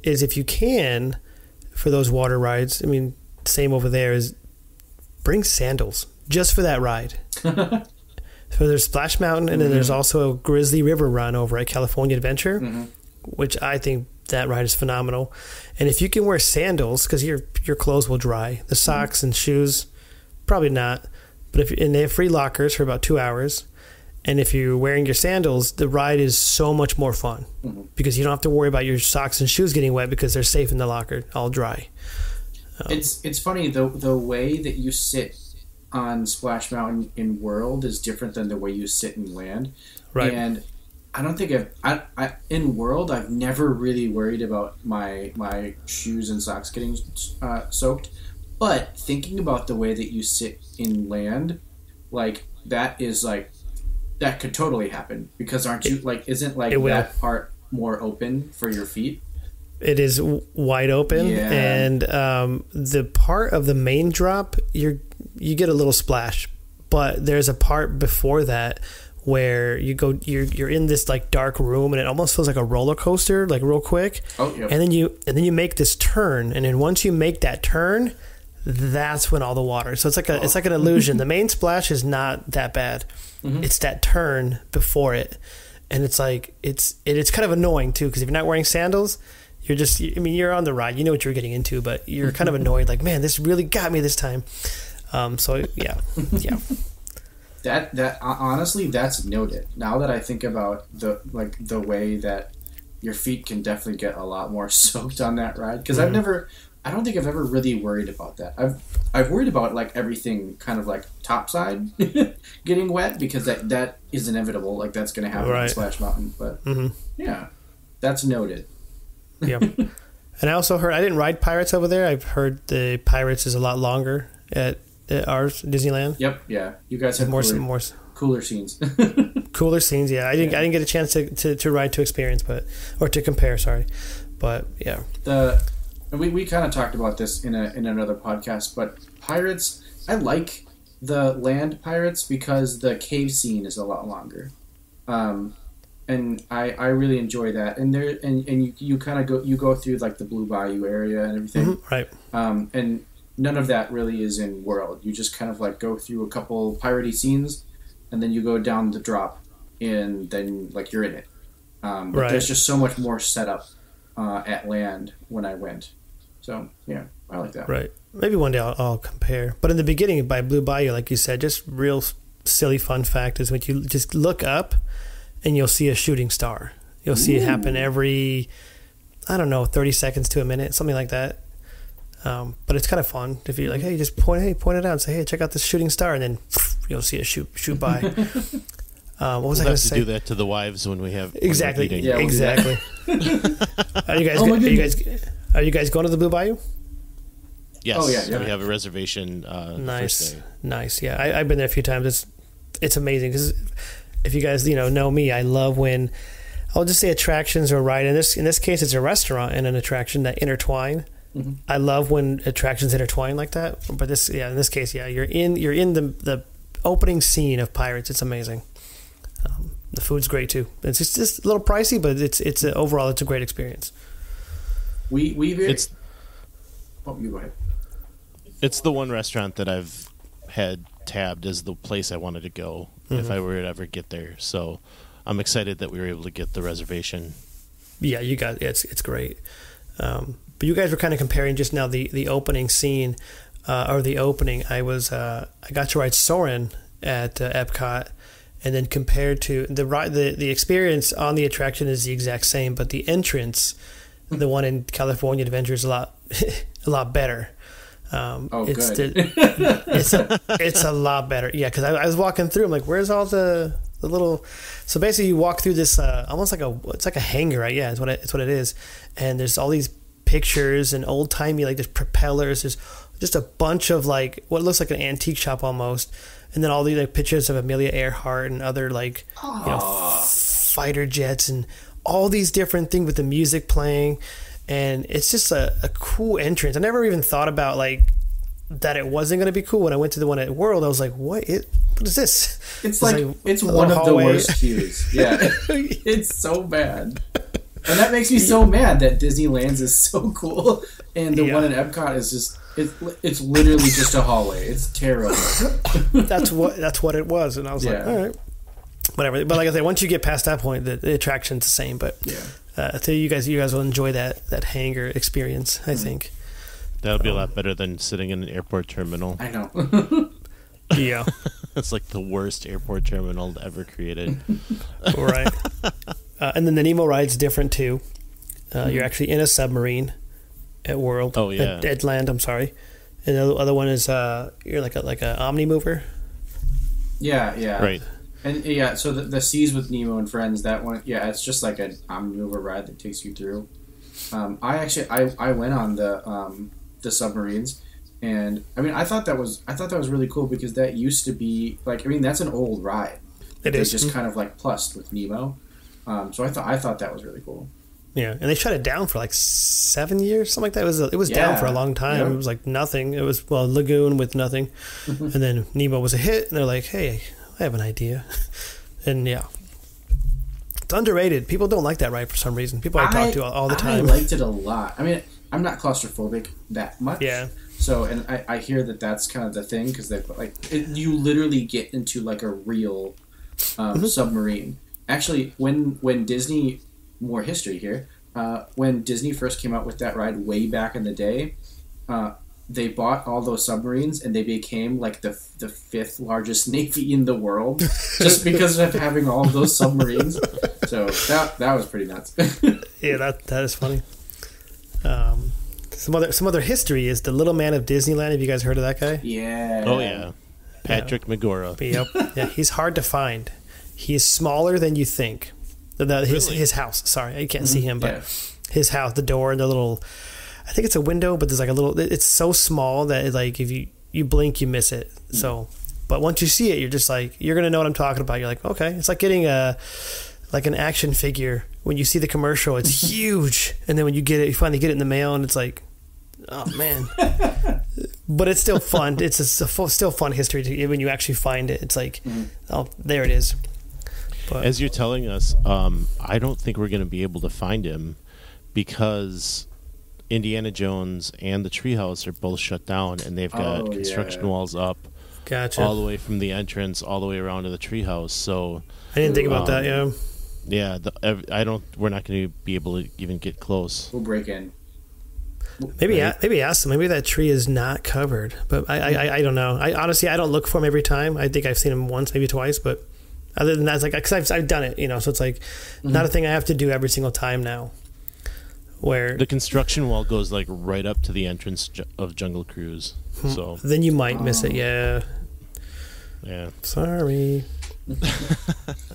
[SPEAKER 5] Is if you can, for those water rides, I mean, same over there, is bring sandals just for that ride. So there's Splash Mountain, and then there's also a Grizzly River run over at California Adventure, which I think that ride is phenomenal. And if you can wear sandals, because your clothes will dry, the socks and shoes, probably not. But and they have free lockers for about 2 hours. And if you're wearing your sandals, the ride is so much more fun because you don't have to worry about your socks and shoes getting wet because they're safe in the locker, all dry.
[SPEAKER 4] It's funny, the way that you sit on Splash Mountain in World is different than the way you sit in Land.
[SPEAKER 5] Right.
[SPEAKER 4] And I don't think in World I've never really worried about my shoes and socks getting soaked. But thinking about the way that you sit in Land, like that could totally happen because isn't that part more open for your feet?
[SPEAKER 5] It is wide open, and the part of the main drop you get a little splash, but there's a part before that where you're in this like dark room and it almost feels like a roller coaster, like real quick.
[SPEAKER 4] Oh, yep.
[SPEAKER 5] And then you make this turn, and then once you make that turn, that's when all the water. So it's like an illusion. The main splash is not that bad. It's that turn before it, and it's like it's kind of annoying too because if you're not wearing sandals, you're on the ride, you know what you're getting into, but you're kind of annoyed, like, man, this really got me this time. So yeah.
[SPEAKER 4] That honestly, that's noted. Now that I think about the way that your feet can definitely get a lot more soaked on that ride, because I don't think I've ever really worried about that. I've worried about like everything kind of like topside getting wet, because that is inevitable. Like that's going to happen on Splash Mountain. But yeah, that's noted.
[SPEAKER 5] Yep. And I also heard, I didn't ride Pirates over there. I've heard the Pirates is a lot longer at ours, Disneyland.
[SPEAKER 4] Yep. Yeah. You guys have cooler scenes.
[SPEAKER 5] Cooler scenes. Yeah. I didn't get a chance to ride to experience, or to compare. Sorry, but yeah.
[SPEAKER 4] We kind of talked about this in another podcast, but Pirates, I like the land Pirates because the cave scene is a lot longer, and I really enjoy that. And you kind of go through like the Blue Bayou area and everything,
[SPEAKER 5] right?
[SPEAKER 4] And none of that really is in World. You just kind of like go through a couple piratey scenes, and then you go down the drop, and then like you're in it. But there's just so much more setup at land when I went. So, yeah, I like that.
[SPEAKER 5] Right. Maybe one day I'll compare. But in the beginning, by Blue Bayou, like you said, just real silly fun fact is when you just look up and you'll see a shooting star. You'll see it happen every, 30 seconds to a minute, something like that. But it's kind of fun if you're like, hey, just point it out and say, hey, check out this shooting star. And then you'll see it shoot by. What was I going to say?
[SPEAKER 6] Do that to the wives when we have
[SPEAKER 5] exactly.
[SPEAKER 6] When
[SPEAKER 5] yeah, exactly. Are you guys going to the Blue Bayou?
[SPEAKER 6] Yes.
[SPEAKER 4] Oh yeah.
[SPEAKER 6] We have a reservation.
[SPEAKER 5] Nice,
[SPEAKER 6] first day.
[SPEAKER 5] nice. Yeah, I've been there a few times. It's amazing because if you guys know me, I love when I'll just say attractions are right. In this case, it's a restaurant and an attraction that intertwine. Mm-hmm. I love when attractions intertwine like that. But in this case, you're in the opening scene of Pirates. It's amazing. The food's great too. It's just a little pricey, but it's overall it's a great experience.
[SPEAKER 4] You go ahead.
[SPEAKER 6] It's the one restaurant that I've had tabbed as the place I wanted to go if I were to ever get there. So I'm excited that we were able to get the reservation.
[SPEAKER 5] Yeah, you got it's great. But you guys were kind of comparing just now the opening scene or the opening. I got to ride Soarin' at Epcot. And then compared to the experience on the attraction is the exact same, but the entrance, the one in California Adventure, is a lot better.
[SPEAKER 4] Good.
[SPEAKER 5] It's a lot better. Yeah, because I was walking through. I'm like, where's all the little? So basically, you walk through this almost like it's like a hangar, right? Yeah, it's what it is. And there's all these pictures and old timey, like there's propellers. There's just a bunch of like what looks like an antique shop almost. And then all these like pictures of Amelia Earhart and other like fighter jets and all these different things with the music playing, and it's just a cool entrance. I never even thought about like that it wasn't going to be cool. When I went to the one at World, I was like, what is this?
[SPEAKER 4] It's one of the worst queues. Yeah, it's so bad. And that makes me so mad that Disneyland's is so cool and the one in Epcot is just it's literally just a hallway. It's terrible.
[SPEAKER 5] That's what it was, and I was like, all right, whatever. But like I said, once you get past that point, the attraction's the same. But I tell you guys will enjoy that hangar experience. I think
[SPEAKER 6] that'll be a lot better than sitting in an airport terminal.
[SPEAKER 4] I know.
[SPEAKER 5] Yeah,
[SPEAKER 6] it's like the worst airport terminal ever created.
[SPEAKER 5] Right. And then the Nemo ride's different too. You're actually in a submarine at World.
[SPEAKER 6] Oh yeah,
[SPEAKER 5] at Land. I'm sorry. And the other one is you're like a Omni mover.
[SPEAKER 4] Yeah.
[SPEAKER 6] Right.
[SPEAKER 4] And so the Seas with Nemo and Friends, that one, it's just like an Omni mover ride that takes you through. I went on the submarines, and I mean I thought that was really cool because that used to be like that's an old ride.
[SPEAKER 5] It is
[SPEAKER 4] just kind of like plussed with Nemo. So I thought that was really cool.
[SPEAKER 5] Yeah, and they shut it down for like 7 years, something like that. It was down for a long time. Yep. It was like nothing. It was Lagoon with nothing, and then Nemo was a hit, and they're like, "Hey, I have an idea," and it's underrated. People don't like that ride for some reason. People I talk to all the time.
[SPEAKER 4] I liked it a lot. I mean, I'm not claustrophobic that much.
[SPEAKER 5] Yeah.
[SPEAKER 4] So, and I hear that's kind of the thing because you literally get into like a real submarine. Actually, when Disney, more history here, when Disney first came out with that ride way back in the day, they bought all those submarines and they became like the fifth largest navy in the world just because of having all of those submarines. So that was pretty nuts.
[SPEAKER 5] Yeah, that is funny. Some other history is the Little Man of Disneyland. Have you guys heard of that guy?
[SPEAKER 4] Yeah.
[SPEAKER 6] Oh yeah, Patrick Magora.
[SPEAKER 5] Yep. Yeah, he's hard to find. He's smaller than you think. His house. Sorry, you can't see him, but his house, the door, and the little. I think it's a window, but there's like a little. It's so small that like if you blink, you miss it. So, but once you see it, you're just like you're gonna know what I'm talking about. You're like, okay, it's like getting like an action figure. When you see the commercial, it's huge, and then when you get it, you finally get it in the mail, and it's like, oh man. But it's still fun. It's still fun history when you actually find it. It's like, oh, there it is. But,
[SPEAKER 6] as you're telling us, I don't think we're going to be able to find him because Indiana Jones and the Treehouse are both shut down, and they've got construction walls up.
[SPEAKER 5] Gotcha.
[SPEAKER 6] All the way from the entrance all the way around to the Treehouse. So
[SPEAKER 5] I didn't think about that. Yeah.
[SPEAKER 6] Yeah, we're not going to be able to even get close.
[SPEAKER 4] We'll break in.
[SPEAKER 5] Maybe ask them. Maybe that tree is not covered, but I don't know. I honestly don't look for him every time. I think I've seen him once, maybe twice, but other than that, it's like because I've done it, so it's like not a thing I have to do every single time now. Where
[SPEAKER 6] the construction wall goes like right up to the entrance of Jungle Cruise, so
[SPEAKER 5] then you might miss it. Yeah. Sorry.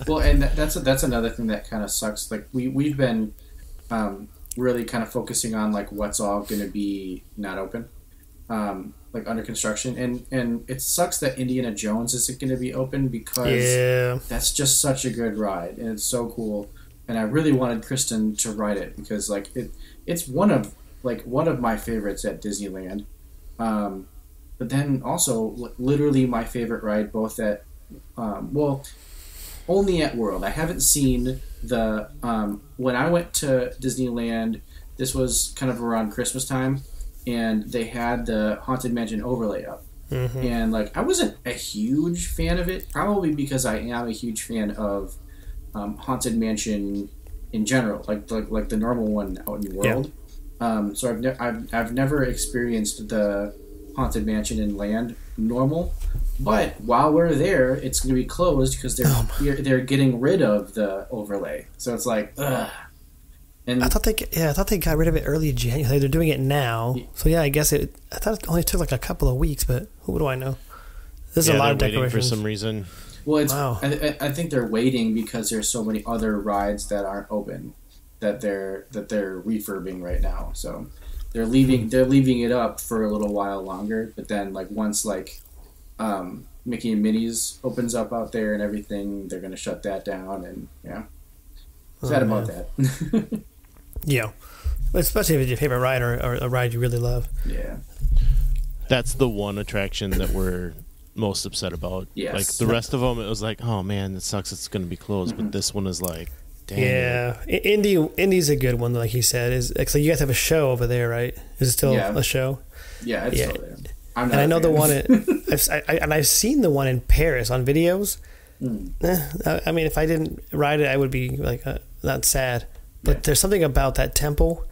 [SPEAKER 4] Well, and that's another thing that kind of sucks. Like we've been really kind of focusing on like what's all going to be not open, like under construction, and it sucks that Indiana Jones isn't going to be open because that's just such a good ride and it's so cool. And I really wanted Kristen to ride it because like it's one of my favorites at Disneyland. But then also literally my favorite ride both at only at World. I haven't seen the when I went to Disneyland, this was kind of around Christmas time, and they had the Haunted Mansion overlay up. And like I wasn't a huge fan of it, probably because I am a huge fan of Haunted Mansion in general, like the normal one out in World. So I've never experienced the Haunted Mansion in Land normal, but while we're there, it's going to be closed because they're getting rid of the overlay. So it's like, ugh. And
[SPEAKER 5] I thought they got rid of it early January. They're doing it now. So yeah, I guess I thought it only took like a couple of weeks, but what do I know? There's a lot of decorations
[SPEAKER 6] for some reason.
[SPEAKER 4] Well, I think they're waiting because there's so many other rides that aren't open that they're refurbing right now. So they're leaving it up for a little while longer. But then like once like Mickey and Minnie's opens up out there and everything, they're gonna shut that down. And sad about that.
[SPEAKER 5] Yeah, especially if it's your favorite ride or a ride you really love.
[SPEAKER 4] Yeah,
[SPEAKER 6] that's the one attraction that we're most upset about.
[SPEAKER 4] Yes.
[SPEAKER 6] Like the rest of them, it was like, oh man, it sucks it's going to be closed. But this one is like, damn.
[SPEAKER 5] Yeah, Indy's a good one. Like he said, so you guys have a show over there, right? Is it still a show?
[SPEAKER 4] Yeah, it's still there.
[SPEAKER 5] I know the one I've seen the one in Paris on videos. I mean, if I didn't ride it, I would be like not sad. But there's something about that temple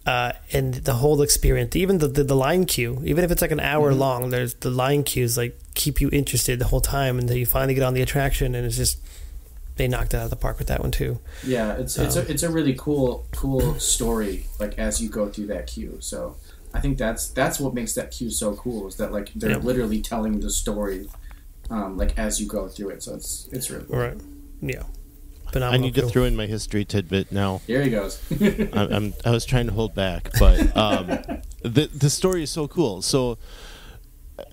[SPEAKER 5] and the whole experience. Even the line queue, even if it's like an hour long, there's the line queues like keep you interested the whole time until you finally get on the attraction, and it's just they knocked it out of the park with that one too.
[SPEAKER 4] Yeah, it's a really cool story like as you go through that queue. So I think that's what makes that queue so cool is that like they're literally telling the story like as you go through it. So it's really cool.
[SPEAKER 5] Right. Yeah.
[SPEAKER 6] I need to throw in my history tidbit now.
[SPEAKER 4] Here he goes.
[SPEAKER 6] I was trying to hold back, but the story is so cool. So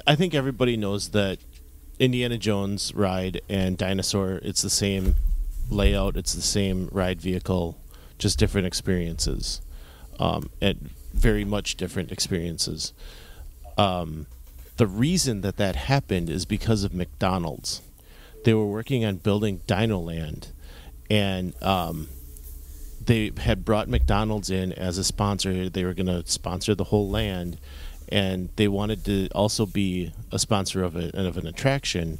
[SPEAKER 6] I think everybody knows that Indiana Jones ride and Dinosaur, it's the same layout, it's the same ride vehicle, just different experiences, and very much different experiences. The reason that happened is because of McDonald's. They were working on building Dinoland. And they had brought McDonald's in as a sponsor. They were going to sponsor the whole land, and they wanted to also be a sponsor of an attraction.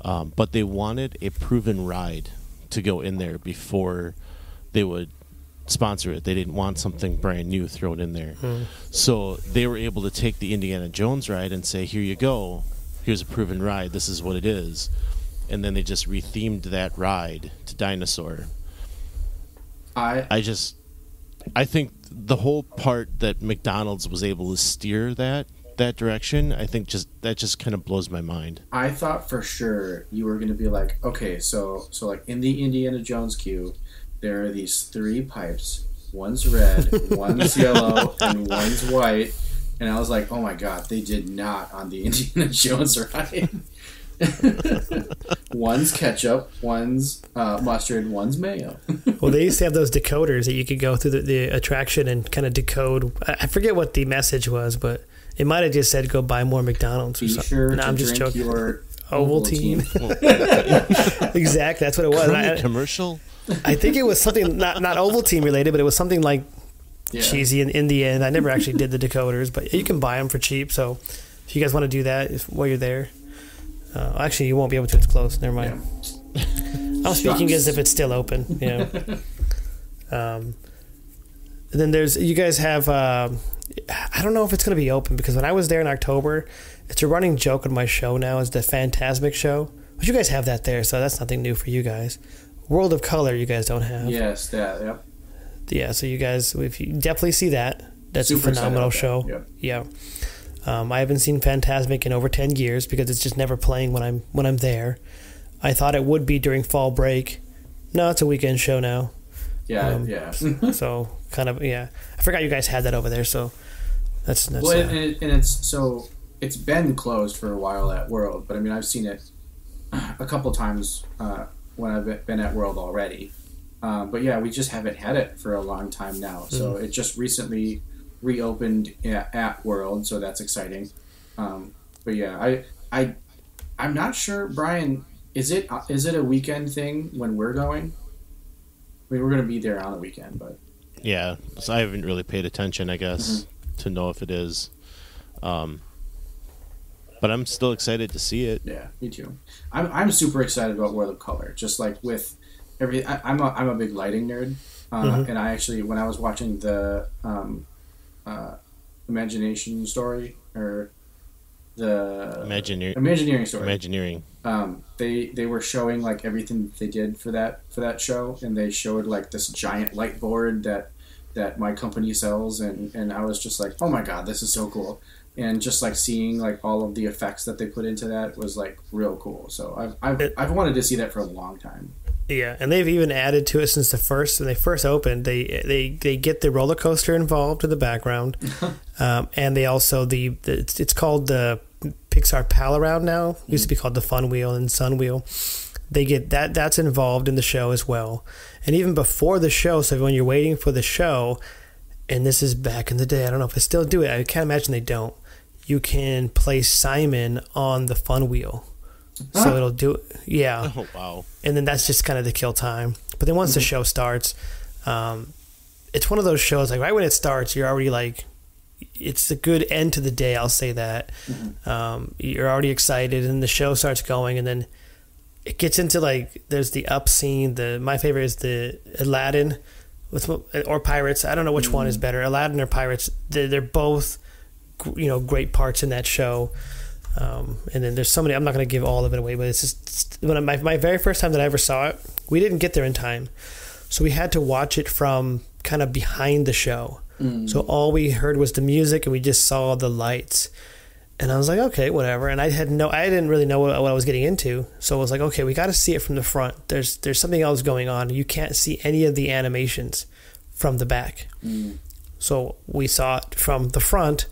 [SPEAKER 6] But they wanted a proven ride to go in there before they would sponsor it. They didn't want something brand new thrown in there. So they were able to take the Indiana Jones ride and say, here you go. Here's a proven ride. This is what it is. And then they just rethemed that ride to dinosaur. I think the whole part that McDonald's was able to steer that direction, I think that just kind of blows my mind.
[SPEAKER 4] I thought for sure you were going to be like, okay, so like in the Indiana Jones queue, there are these 3 pipes. One's red, one's yellow, and one's white. And I was like, oh my god, they did not on the Indiana Jones ride. One's ketchup, one's mustard, one's mayo.
[SPEAKER 5] Well, they used to have those decoders that you could go through the attraction and kind of decode. I forget what the message was, but it might have just said go buy more McDonald's or
[SPEAKER 4] Be
[SPEAKER 5] something.
[SPEAKER 4] sure
[SPEAKER 5] No,
[SPEAKER 4] to
[SPEAKER 5] I'm just
[SPEAKER 4] drink
[SPEAKER 5] joking.
[SPEAKER 4] your
[SPEAKER 5] Ovaltine. Exactly, that's what it was.
[SPEAKER 6] Commercial?
[SPEAKER 5] I think it was something not Ovaltine related, but it was something like
[SPEAKER 4] Yeah.
[SPEAKER 5] cheesy in the end. I never actually did the decoders, but you can buy them for cheap. So if you guys want to do that while you're there, actually you won't be able to. It's closed. Never mind.
[SPEAKER 4] Yeah.
[SPEAKER 5] I'm speaking as if it's still open. You know. And then you guys have. I don't know if it's going to be open because when I was there in October, it's a running joke on my show now. Is the Phantasmic show? But you guys have that there, so that's nothing new for you guys. World of Color, you guys don't have.
[SPEAKER 4] Yes, that. Yep.
[SPEAKER 5] Yeah, so you guys, if you definitely see that, that's
[SPEAKER 4] Super
[SPEAKER 5] a phenomenal show.
[SPEAKER 4] Yep.
[SPEAKER 5] Yeah, I haven't seen Phantasmic in over 10 years because it's just never playing when I'm there. I thought it would be during fall break. No, it's a weekend show now.
[SPEAKER 4] Yeah, yeah.
[SPEAKER 5] So kind of I forgot you guys had that over there. So that's
[SPEAKER 4] Well, and it's been closed for a while at World, but I mean I've seen it a couple times when I've been at World already. But yeah, we just haven't had it for a long time now. So it just recently reopened at World, so that's exciting. But yeah, I'm not sure, Brian. Is it a weekend thing when we're going? I mean, we're going to be there on the weekend, but
[SPEAKER 6] Yeah, so I haven't really paid attention, I guess, to know if it is. But I'm still excited to see it.
[SPEAKER 4] yeah, me too. I'm super excited about World of Color. Just like with every, I'm a big lighting nerd, and I actually when I was watching the Imagination story or the Imagineering story.
[SPEAKER 6] Imagineering.
[SPEAKER 4] They were showing like everything that they did for that show, and they showed like this giant light board that my company sells, and I was just like, oh my god, this is so cool. And just like seeing like all of the effects that they put into that was like real cool. So I've wanted to see that for a long time.
[SPEAKER 5] Yeah, and they've even added to it since when they first opened. They get the roller coaster involved in the background, and they also it's called the Pixar Pal Around now. It used to be called the Fun Wheel and Sun Wheel. They get that's involved in the show as well. And even before the show, so when you're waiting for the show, and this is back in the day, I don't know if they still do it. I can't imagine they don't. You can place Simon on the Fun Wheel. So it'll do it. Yeah.
[SPEAKER 6] Oh, wow.
[SPEAKER 5] And then that's just kind of to kill time. But then once the show starts, it's one of those shows, like right when it starts, you're already like, it's a good end to the day, I'll say that. You're already excited, and the show starts going, and then it gets into like, there's the up scene. My favorite is the Aladdin or Pirates. I don't know which one is better, Aladdin or Pirates. They're both, great parts in that show. And then there's so many, I'm not going to give all of it away, but it's just my very first time that I ever saw it, we didn't get there in time. So we had to watch it from kind of behind the show. So all we heard was the music, and we just saw the lights. And I was like, okay, whatever. And I didn't really know what I was getting into. So I was like, okay, we got to see it from the front. There's something else going on. You can't see any of the animations from the back. So we saw it from the front.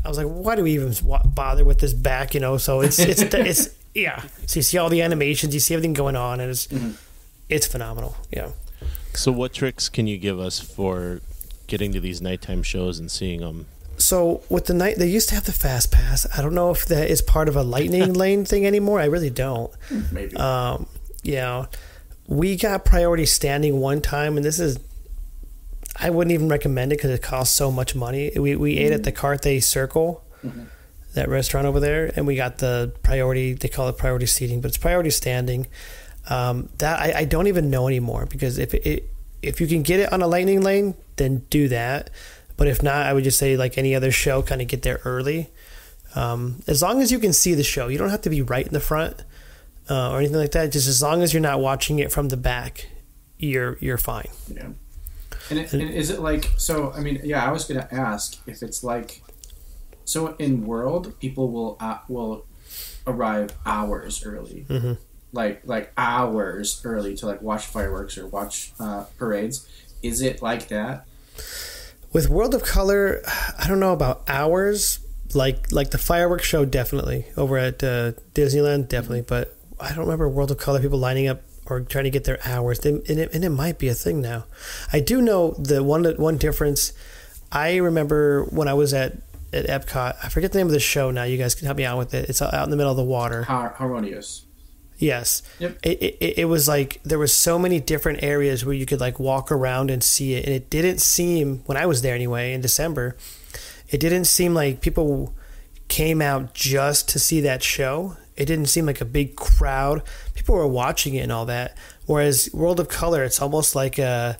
[SPEAKER 5] I was like, why do we even bother with this back? So it's yeah. So you see all the animations, you see everything going on, and it's phenomenal. Yeah.
[SPEAKER 6] So what tricks can you give us for getting to these nighttime shows and seeing them?
[SPEAKER 5] So with the night, they used to have the fast pass. I don't know if that is part of a lightning lane thing anymore. I really don't.
[SPEAKER 4] Maybe.
[SPEAKER 5] We got priority standing one time, and this is, I wouldn't even recommend it because it costs so much money. We ate at the Carthay Circle, that restaurant over there, and we got the priority. They call it priority seating, but it's priority standing. That I don't even know anymore, because if if you can get it on a lightning lane, then do that. But if not, I would just say like any other show, kind of get there early. As long as you can see the show, you don't have to be right in the front or anything like that. Just as long as you're not watching it from the back, you're fine.
[SPEAKER 4] Yeah. And is it like, so? I mean, yeah, I was gonna ask if it's like, so in World, people will arrive hours early, like hours early to like watch fireworks or watch parades. Is it like that?
[SPEAKER 5] With World of Color, I don't know about hours. Like the fireworks show, definitely over at Disneyland, definitely. But I don't remember World of Color people lining up or trying to get their hours. And it might be a thing now. I do know the one difference. I remember when I was at Epcot. I forget the name of the show now. You guys can help me out with it. It's out in the middle of the water.
[SPEAKER 4] Harmonious.
[SPEAKER 5] Yes.
[SPEAKER 4] Yep.
[SPEAKER 5] It was like there was so many different areas where you could like walk around and see it, and it didn't seem, when I was there anyway in December, it didn't seem like people came out just to see that show. It didn't seem like a big crowd. People were watching it and all that. Whereas World of Color, it's almost like an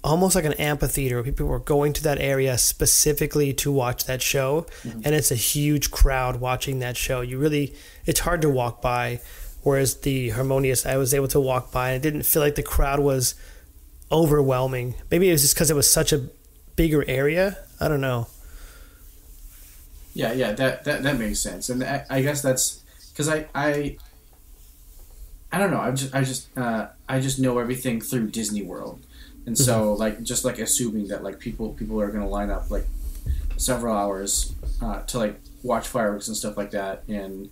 [SPEAKER 5] amphitheater. People were going to that area specifically to watch that show, and it's a huge crowd watching that show. It's hard to walk by. Whereas the Harmonious, I was able to walk by, and it didn't feel like the crowd was overwhelming. Maybe it was just because it was such a bigger area. I don't know.
[SPEAKER 4] Yeah, that makes sense, and I guess that's because I don't know. I just know everything through Disney World, and so like just like assuming that like people are going to line up like several hours to like watch fireworks and stuff like that, and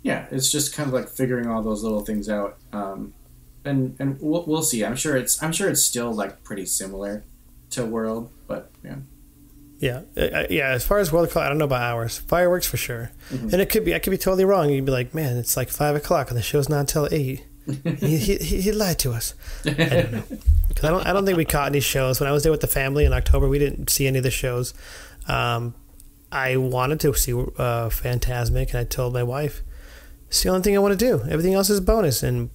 [SPEAKER 4] yeah, it's just kind of like figuring all those little things out, and we'll see. I'm sure it's still like pretty similar to World, but yeah.
[SPEAKER 5] Yeah. As far as World of Color, I don't know about hours. Fireworks for sure, and I could be totally wrong. You'd be like, man, it's like 5:00 and the show's not until 8. he lied to us. I don't know, because I don't think we caught any shows when I was there with the family in October. We didn't see any of the shows. I wanted to see Fantasmic, and I told my wife, it's the only thing I want to do. Everything else is a bonus, and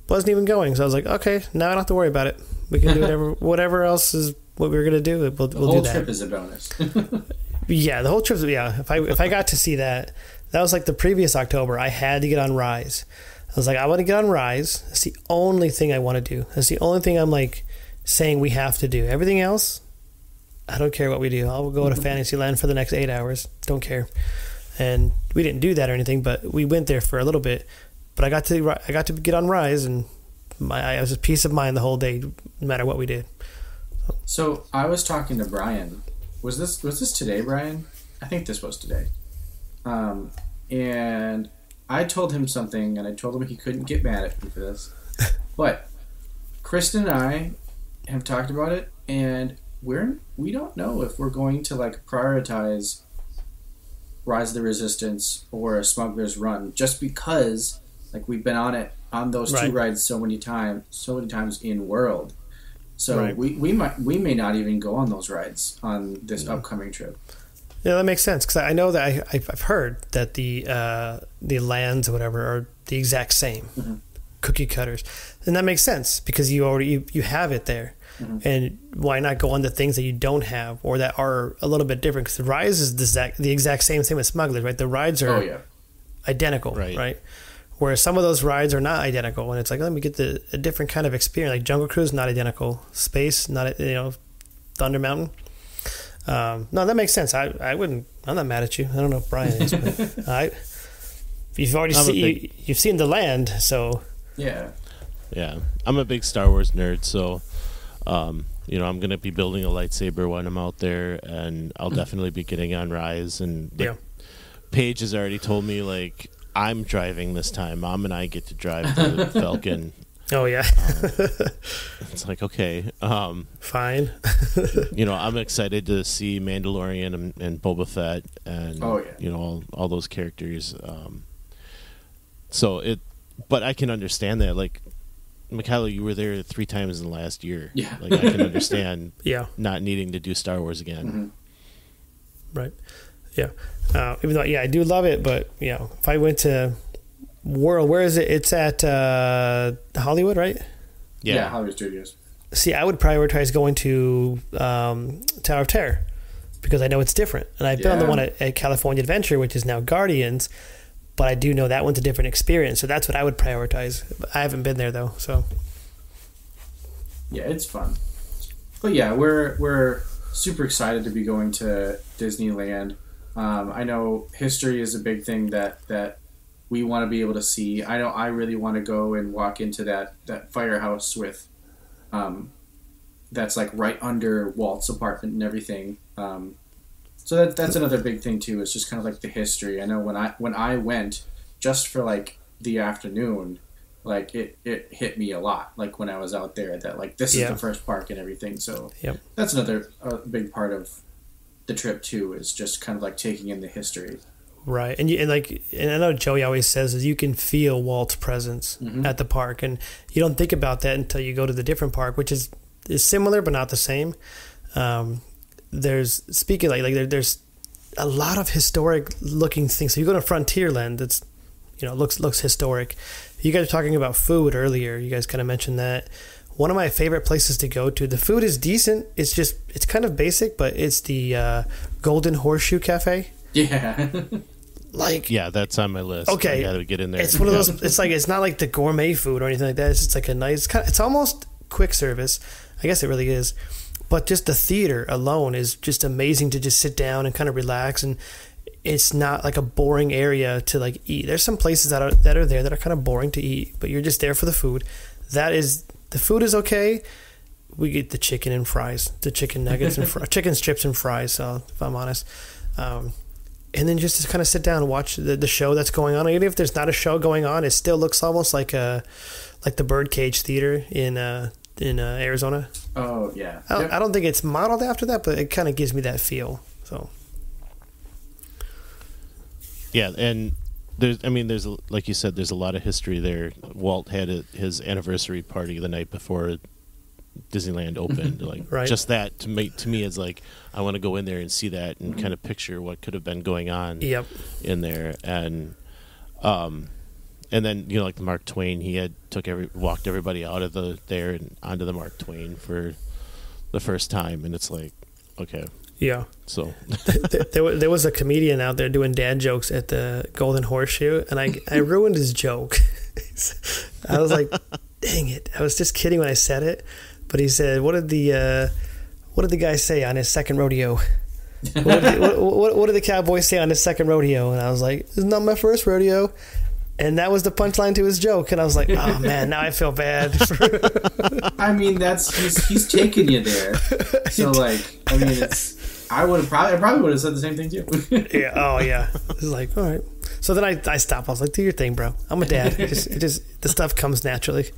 [SPEAKER 5] wasn't even going. So I was like, okay, now I don't have to worry about it. We can do whatever else is what we were going to do. We'll do that. The
[SPEAKER 4] whole trip is a bonus.
[SPEAKER 5] Yeah, the whole trip. Yeah, if I got to see that was like the previous October. I had to get on Rise. I was like, I want to get on Rise. That's the only thing I want to do. That's the only thing I'm like saying we have to do. Everything else, I don't care what we do. I'll go to Fantasyland for the next 8 hours. Don't care. And we didn't do that or anything, but we went there for a little bit. But I got to get on Rise, and I was a peace of mind the whole day, no matter what we did.
[SPEAKER 4] So I was talking to Brian. Was this today, Brian? I think this was today. And I told him something, and I told him he couldn't get mad at me for this. But Kristen and I have talked about it, and we don't know if we're going to like prioritize Rise of the Resistance or Smuggler's Run, just because like we've been on those two rides so many times in World. So we may not even go on those rides on this upcoming trip.
[SPEAKER 5] Yeah, that makes sense, because I know that I've heard that the lands or whatever are the exact same cookie cutters, and that makes sense because you have it there. And why not go on the things that you don't have or that are a little bit different? Because the Rise is the exact same as Smugglers, right? The rides are identical, right? Whereas some of those rides are not identical, and it's like, let me get a different kind of experience. Like Jungle Cruise, not identical. Space, not Thunder Mountain. No, that makes sense. I wouldn't. I'm not mad at you. I don't know if Brian is, but you've already you've seen the land, so
[SPEAKER 4] yeah.
[SPEAKER 6] I'm a big Star Wars nerd, so. I'm going to be building a lightsaber when I'm out there, and I'll definitely be getting on Rise. And Paige has already told me, like, I'm driving this time. Mom and I get to drive the Falcon.
[SPEAKER 5] Oh, yeah.
[SPEAKER 6] It's like, okay.
[SPEAKER 5] Fine.
[SPEAKER 6] I'm excited to see Mandalorian and Boba Fett and, all those characters. But I can understand that, like, Michaela, you were there 3 times in the last year.
[SPEAKER 4] Yeah.
[SPEAKER 6] Like, I can understand not needing to do Star Wars again.
[SPEAKER 5] Right. Yeah. Even though, I do love it, but, if I went to World, where is it? It's at Hollywood, right?
[SPEAKER 4] Yeah, Hollywood Studios.
[SPEAKER 5] See, I would prioritize going to Tower of Terror because I know it's different. And I've been on the one at California Adventure, which is now Guardians, but I do know that one's a different experience. So that's what I would prioritize. I haven't been there, though, so...
[SPEAKER 4] Yeah, it's fun. But yeah, we're super excited to be going to Disneyland. I know history is a big thing that we want to be able to see. I know I really want to go and walk into that firehouse with... that's like right under Walt's apartment and everything. So that's another big thing too. It's just kind of like the history. I know when I went just for like the afternoon, like it hit me a lot. Like when I was out there, that like this is the first park and everything. So that's another big part of the trip too. Is just kind of like taking in the history. Right,
[SPEAKER 5] and I know Joey always says is you can feel Walt's presence at the park, and you don't think about that until you go to the different park, which is similar but not the same. There's a lot of historic looking things. So you go to Frontierland, it's looks historic. You guys were talking about food earlier. You guys kind of mentioned that. One of my favorite places to go to. The food is decent. It's kind of basic, but it's the Golden Horseshoe Cafe.
[SPEAKER 4] Yeah.
[SPEAKER 6] That's on my list.
[SPEAKER 5] Okay,
[SPEAKER 6] I gotta get in there.
[SPEAKER 5] It's one of those. It's not like the gourmet food or anything like that. It's just like a nice. It's almost quick service. I guess it really is. But just the theater alone is just amazing to just sit down and kind of relax, and it's not like a boring area to like eat. There's some places that are there that are kind of boring to eat, but you're just there for the food. The food is okay. We get the chicken and fries, the chicken nuggets and chicken strips and fries. So if I'm honest. And then just to kind of sit down and watch the show that's going on. Even if there's not a show going on, it still looks almost like the Birdcage Theater in Arizona.
[SPEAKER 4] Oh yeah.
[SPEAKER 5] I don't think it's modeled after that, but it kind of gives me that feel. So.
[SPEAKER 6] Yeah, and there's like you said, there's a lot of history there. Walt had his anniversary party the night before Disneyland opened. Like
[SPEAKER 5] right. Just
[SPEAKER 6] that to me is like I want to go in there and see that and kind of picture what could have been going on in there. And then like the Mark Twain, he had walked everybody out of there and onto the Mark Twain for the first time, and it's like okay.
[SPEAKER 5] Yeah.
[SPEAKER 6] So
[SPEAKER 5] there was a comedian out there doing dad jokes at the Golden Horseshoe, and I ruined his joke. I was like, dang it! I was just kidding when I said it, but he said, "What did the guy say on his second rodeo? What did the cowboy say on his second rodeo?" And I was like, "It's not my first rodeo." And that was the punchline to his joke, and I was like, "Oh man, now I feel bad."
[SPEAKER 4] I mean, he's taking you there. So like, I mean, I probably would have said the same thing too.
[SPEAKER 5] Yeah. Oh yeah. It's like, all right. So then I stopped. I was like, "Do your thing, bro. I'm a dad. It just the stuff comes naturally."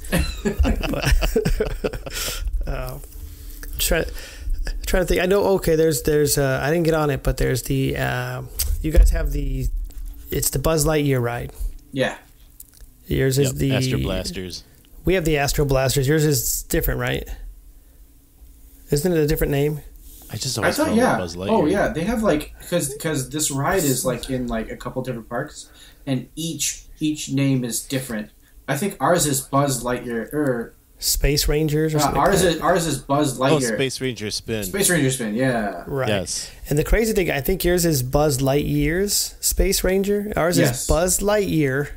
[SPEAKER 5] But trying to think. I know. Okay, there's. I didn't get on it, but there's the. You guys have the. It's the Buzz Lightyear ride.
[SPEAKER 4] Yeah.
[SPEAKER 5] Yours is the
[SPEAKER 6] Astro Blasters.
[SPEAKER 5] We have the Astro Blasters. Yours is different, right? Isn't it a different name?
[SPEAKER 6] I thought Buzz Lightyear.
[SPEAKER 4] Oh yeah, they have like because this ride is like in like a couple different parks, and each name is different. I think ours is Buzz Lightyear
[SPEAKER 5] Space Rangers or something.
[SPEAKER 4] Ours is Buzz Lightyear.
[SPEAKER 6] Oh, Space Ranger Spin.
[SPEAKER 4] Space Ranger Spin, yeah.
[SPEAKER 5] Right.
[SPEAKER 6] Yes.
[SPEAKER 5] And the crazy thing, I think yours is Buzz Lightyear's Space Ranger. Ours is Buzz Lightyear,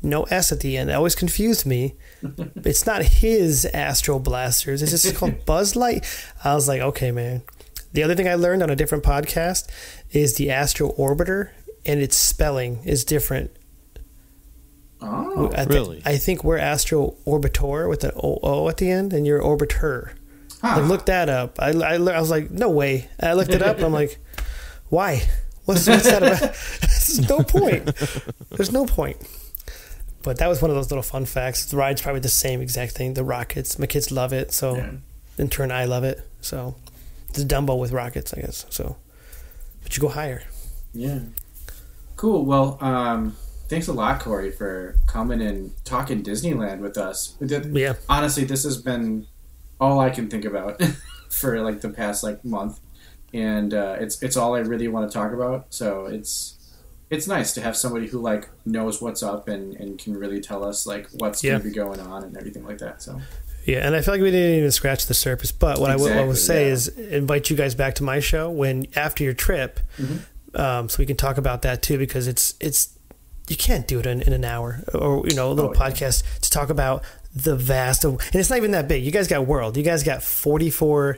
[SPEAKER 5] no S at the end. It always confused me. It's not his Astro Blasters. It's just called Buzz Light. I was like, okay, man. The other thing I learned on a different podcast is the Astro Orbiter, and its spelling is different.
[SPEAKER 4] Oh,
[SPEAKER 6] really?
[SPEAKER 5] I think we're Astro Orbitor with an O at the end, and you're Orbiter. Huh. Like, look that up. I was like, no way. I looked it up. I'm like, why? What's that about? There's no point. There's no point. But that was one of those little fun facts. The ride's probably the same exact thing. The rockets. My kids love it. So, in turn, I love it. So, it's Dumbo with rockets, I guess. So, but you go higher.
[SPEAKER 4] Yeah. Cool. Well, thanks a lot, Cory, for coming and talking Disneyland with us.
[SPEAKER 5] Yeah.
[SPEAKER 4] Honestly, this has been all I can think about for like the past like month, and it's all I really want to talk about. So it's nice to have somebody who like knows what's up and can really tell us like what's going to be going on and everything like that. So
[SPEAKER 5] Yeah, and I feel like we didn't even scratch the surface. But what I will say is invite you guys back to my show after your trip, so we can talk about that too, because it's you can't do it in an hour or a little podcast to talk about the vast and it's not even that big. You guys got world. You guys got 44.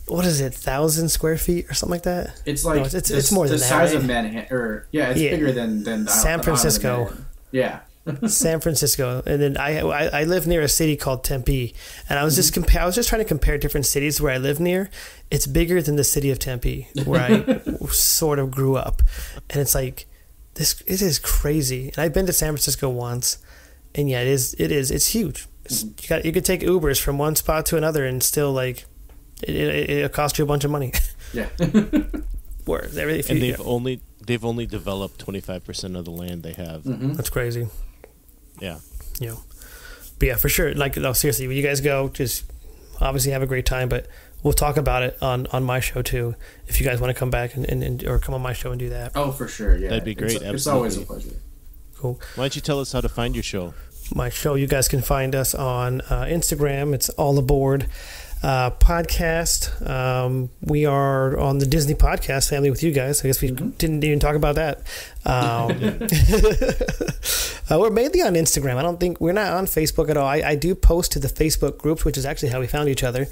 [SPEAKER 5] What is it? 1,000 square feet or something like that?
[SPEAKER 4] It's like
[SPEAKER 5] it's more than
[SPEAKER 4] the
[SPEAKER 5] that.
[SPEAKER 4] size
[SPEAKER 5] right?
[SPEAKER 4] of Manhattan, it's bigger than
[SPEAKER 5] San Francisco.
[SPEAKER 4] Yeah.
[SPEAKER 5] San Francisco, and then I live near a city called Tempe, and I was just I was just trying to compare different cities where I live near. It's bigger than the city of Tempe, where I sort of grew up, and it's like this. It is crazy. And I've been to San Francisco once, and yeah, it's huge. You could take Ubers from one spot to another, and still like it cost you a bunch of money. Yeah.
[SPEAKER 6] And they've only developed 25% of the land they have.
[SPEAKER 5] That's crazy.
[SPEAKER 6] Yeah.
[SPEAKER 5] Yeah. But yeah, for sure. Like, no, seriously, when you guys go, just obviously have a great time, but we'll talk about it on my show too. If you guys want to come back and or come on my show and do that.
[SPEAKER 4] Oh, for sure. Yeah.
[SPEAKER 6] That'd be great.
[SPEAKER 4] It's always a pleasure.
[SPEAKER 5] Cool.
[SPEAKER 6] Why don't you tell us how to find your show?
[SPEAKER 5] My show, you guys can find us on Instagram. It's AllAboard podcast. We are on the Disney podcast family with you guys. I guess we didn't even talk about that. We're mainly on Instagram. I don't think we're not on Facebook at all. I do post to the Facebook groups, which is actually how we found each other,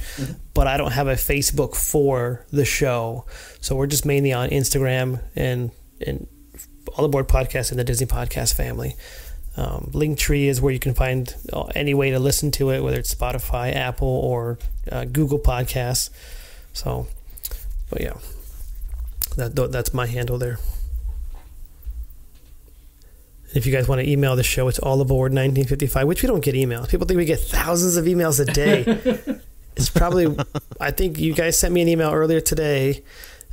[SPEAKER 5] but I don't have a Facebook for the show. So we're just mainly on Instagram and AllAboard podcast and the Disney podcast family. Linktree is where you can find any way to listen to it, whether it's Spotify, Apple, or Google Podcasts. So, but yeah, that's my handle there. If you guys want to email the show, it's AllAboard1955, which we don't get emails. People think we get thousands of emails a day. It's probably, I think you guys sent me an email earlier today.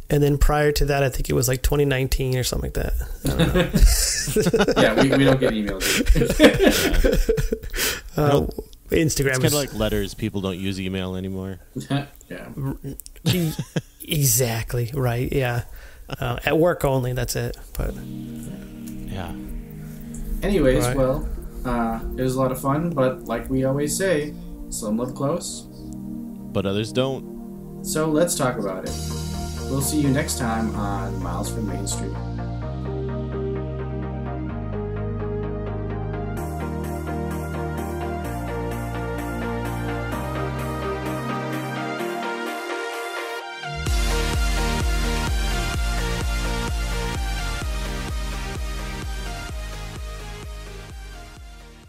[SPEAKER 5] And then prior to that, I think it was like 2019 or something like that. I don't know.
[SPEAKER 4] Yeah, we don't get emails.
[SPEAKER 5] Instagram
[SPEAKER 6] it's kind of like letters. People don't use email anymore.
[SPEAKER 4] Yeah.
[SPEAKER 5] Exactly, right, yeah. At work only, that's it. But
[SPEAKER 6] yeah.
[SPEAKER 4] Anyways, well, it was a lot of fun, but like we always say, some live close,
[SPEAKER 6] but others don't.
[SPEAKER 4] So let's talk about it. We'll see you next time on Miles from Main Street.